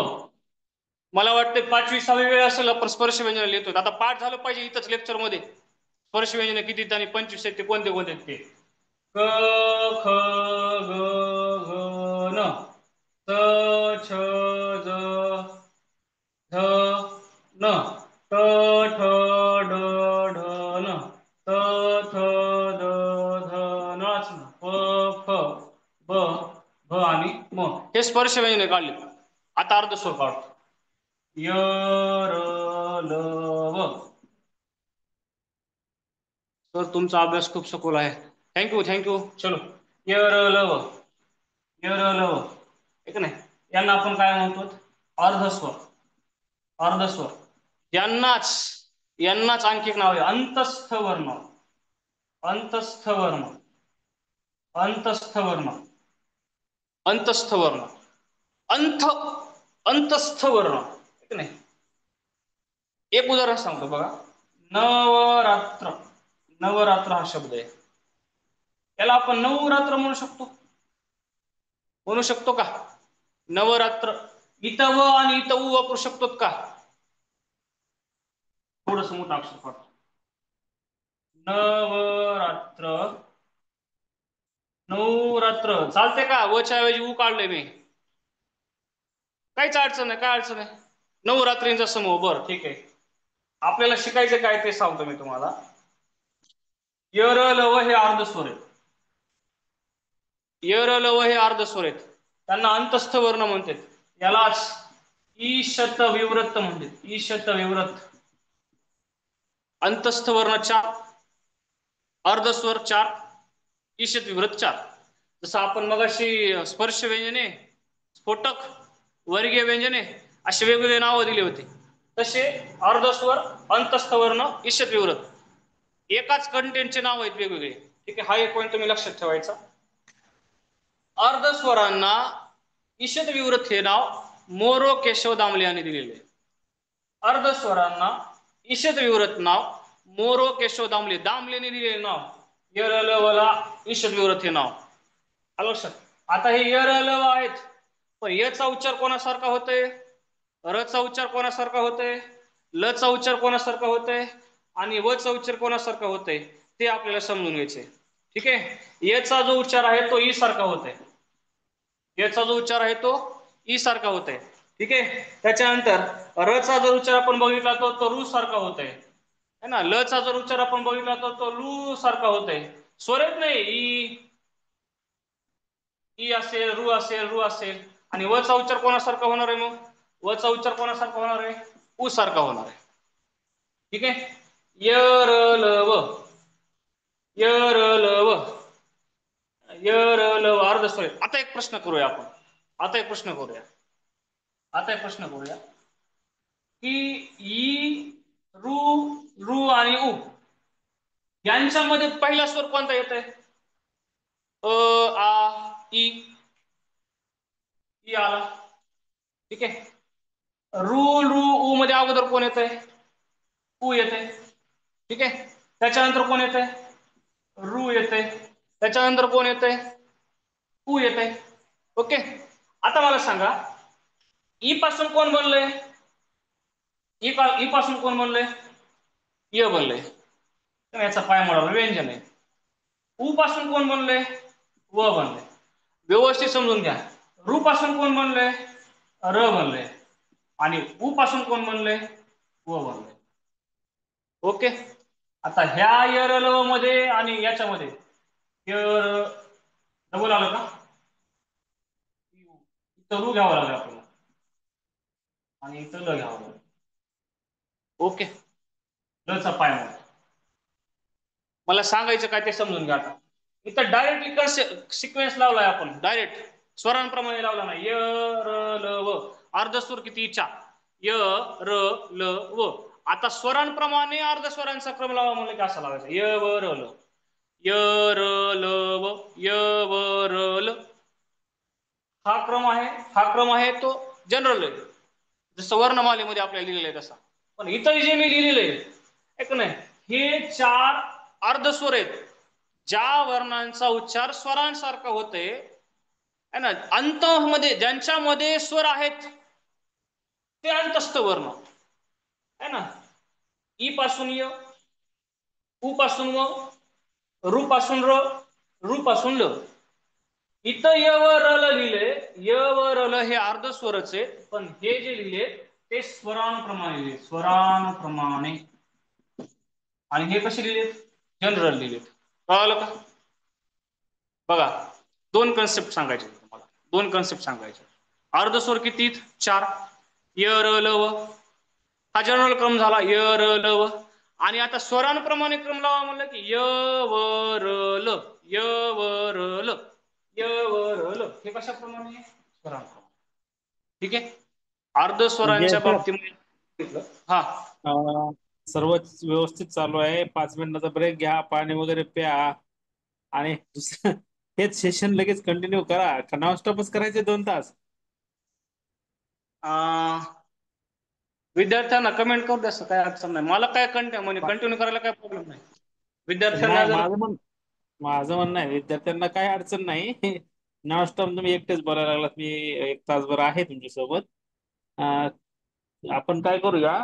मला वाटतं 5वी-6वी वेळ असेल आपण स्पर्श व्यंजन लिहितो. आता पाठ झालं पाहिजे इथंच लेक्चर मध्ये. स्पर्श व्यंजन किती आणि 25 आहेत ते कोणते कोणते ते? क, ख, ग, घ, न, च, छ, ज, झ, न, ट, ठ, ड, ढ, न, त, थ, द, ध, न, प, फ, ब, भ आणि म. हे स्पर्श व्यंजने काढले. आता अर्धस्वर काढतो. य, र, ल, व. तर तुमचा अभ्यास खूप सखोल आहे. थँक्यू. चलो, य, र, ल, व. य, र, ल, व. ठीक नाही? यांना आपण काय म्हणतो? अर्धस्वर. यांनाच आणखी एक नाव आहे, अंतस्थ वर्ण. अंतस्थ वर्ण. अंतस्थ वर्ण. ठीक नाही? एक उदाहरण सांगतो बघा. नवरात्र. नवरात्र हा शब्द आहे. याला आपण नवरात्र म्हणू शकतो का? नवरात्र. इथं व आणि इथं उ वापरू शकतो का? थोडस मोठं अक्षर पडतो. नवरात्र. नवरात्र चालते का? वच्या ऐवजी ऊ काढले मी. काहीच अडचण नाही, काय अडचण आहे. नवरात्रींचा समूह, बरं ठीक आहे. आपल्याला शिकायचं काय ते सांगतो मी तुम्हाला. य र ल व हे अर्धस्वर आहेत. य र ल व हे अर्धस्वर आहेत. त्यांना अंतस्थ वर्ण म्हणतात. यालाच ईशत विवृत्त म्हणतात. ईशत विवृत्त. अंतस्थ वर्ण 4, अर्धस्वर 4, ईशत विवृत्त 4. जसं आपण मगाशी स्पर्श व्यंजने, स्फोटक, वर्गीय व्यंजने असे वेगवेगळे नावं दिली होती, तसे अर्धस्वर, अंतस्थ वर्ण, ईशत विवृत्त एकाच कंटेंटचे नाव आहेत वेगवेगळे. ठीक आहे, हा एक पॉईंट तुम्ही लक्षात ठेवायचा. अर्धस्वरांना ईशत विवृत्त हे नाव मोरो केशव दामले यांनी दिलेले. अर्धस्वरांना ईशत विवृत्त नाव मोरो केशव दामले, दामलेने दिलेले नाव य र ल व ला ईशत विवृत्त हे नाव. लक्षात. आता हे य र ल व आहेत, पण यचा उच्चार कोणासारखा होतोय, रचा उच्चार कोणासारखा होतोय, लचा उच्चार कोणासारखा होतोय आणि वचा उच्चार कोणासारखा होतोय ते आपल्याला समजून घ्यायचे. ठीक आहे. यचा जो उच्चार आहे तो ई सारखा होतोय. याचा जो उच्चार आहे तो ई सारखा होतोय. ठीक आहे. त्याच्यानंतर रचा जर उच्चार आपण बघितला तर तो रू सारखा होतोय, है ना. लचा जर उच्चार आपण बघितला तर तो लू सारखा होतोय. स्वरेत नाही, ई असेल, रू असेल, रू असेल. आणि वचा उच्चार कोणासारखा होणार आहे मग? वचा उच्चार कोणासारखा होणार आहे? ऊ सारखा होणार आहे. ठीक आहे. य र ल व, य र ल व, य र ल व अर्धस्वर. आता एक प्रश्न करूया आपण. आता एक प्रश्न करूया की ई, रू, रू आणि ऊ यांच्यामध्ये पहिला स्वर कोणता येत आहे? अ, आ, ई. ई आला. ठीक आहे. रू, रू, ऊ मध्ये अगोदर कोण येत आहे? ऊ येत आहे. ठीक आहे. त्याच्यानंतर कोण येत आहे? रू येत आहे. त्याच्यानंतर कोण येत आहे? ऊ येत आहे. ओके. आता मला सांगा, ई पासून कोण बनलंय? ई पासून कोण बनलंय? य बनलंय. याचा पाय मोडाला व्यंजन आहे. ऊ पासून कोण बनलंय? व बनलंय. व्यवस्थित समजून घ्या. रू पासून कोण बनलंय? र बनलंय. आणि ऊ पासून कोण बनलंय? व बनलंय. ओके. आता ह्या य र ल व मध्ये आणि याच्यामध्ये डबल आलं का? इथं रू घ्यावं लागेल आपल्याला आणि इथं ल घ्यावं लागेल. ओके. लचा पाय मोडा. मला सांगायचं काय ते समजून घ्या. आता इथं डायरेक्टली सिक्वेन्स लावलाय आपण, डायरेक्ट स्वरांप्रमाणे लावला नाही. य र ल व अर्धस्वर किती? 4. य र ल व. आता स्वरांप्रमाणे अर्धस्वरांचा क्रम लावा म्हणलं की असा लावायचा. य व र ल, य र ल व, य व र ल. हा क्रम आहे तो जनरल आहे, जसं वर्णमालेमध्ये आपल्याला लिहिलेलं आहे तसा. पण इतर जे मी लिहिलेलं आहे एक नाही, हे 4 अर्धस्वर आहेत ज्या वर्णांचा उच्चार स्वरांसारखा होतोय, है ना. अंत मध्ये ज्यांच्यामध्ये स्वर आहेत ते अंतस्थ वर्ण, है ना. ई पासून य, ऊ पासून व, रू पासून र, रू पासून ल. इथं य व र ल लिहिले. य व र ल हे अर्धस्वरच आहे, पण हे जे लिहिले ते स्वरांप्रमाणे लिहिले, स्वरांप्रमाणे. आणि हे कसे लिहिलेत? जनरल लिहिलेत. कळालं का? बघा, 2 कन्सेप्ट सांगायचे तुम्हाला, 2 कन्सेप्ट सांगायचे. अर्धस्वर किती? 4. य र ल व हा जनरल क्रम झाला. य र ल व. आणि आता स्वरांप्रमाणे क्रम लावा म्हणलं की य व र ल, य व र ल, य व र ल. हे कशाप्रमाणे? स्वरांप्रमाणे. ठीक आहे. म्हणजे अर्धस्वरांच्या सर, बाबतीमध्ये हा, सर्व व्यवस्थित चालू आहे. 5 मिनिटाचा ब्रेक घ्या, पाणी वगैरे प्या आणि दुसरं हेच सेशन लगेच कंटिन्यू करा का नॉन स्टॉपच करायचे 2 तास? विद्यार्थ्यांना कमेंट करू द्या, काय अडचण नाही. मला काय कंटिन्यू करायला काय प्रॉब्लेम नाही. विद्यार्थ्यांना नाही, जर माझं म्हणणं आहे विद्यार्थ्यांना काही अडचण नाही. नॉन स्टॉप तुम्ही एकटेच बोलायला लागलात, मी 1 तासभर आहे तुमच्यासोबत. अं, आपण काय करूया,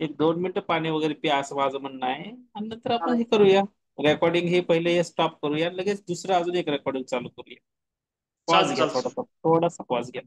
1-2 मिनिटं पाणी वगैरे प्या असं माझं म्हणणं आहे, आणि नंतर आपण हे करूया. रेकॉर्डिंग हे पहिले स्टॉप करूया, लगेच दुसरं अजून एक रेकॉर्डिंग चालू करूया. पॉज चालतं घ्या, चालतं. थोडासा थोडासा पॉज घ्या.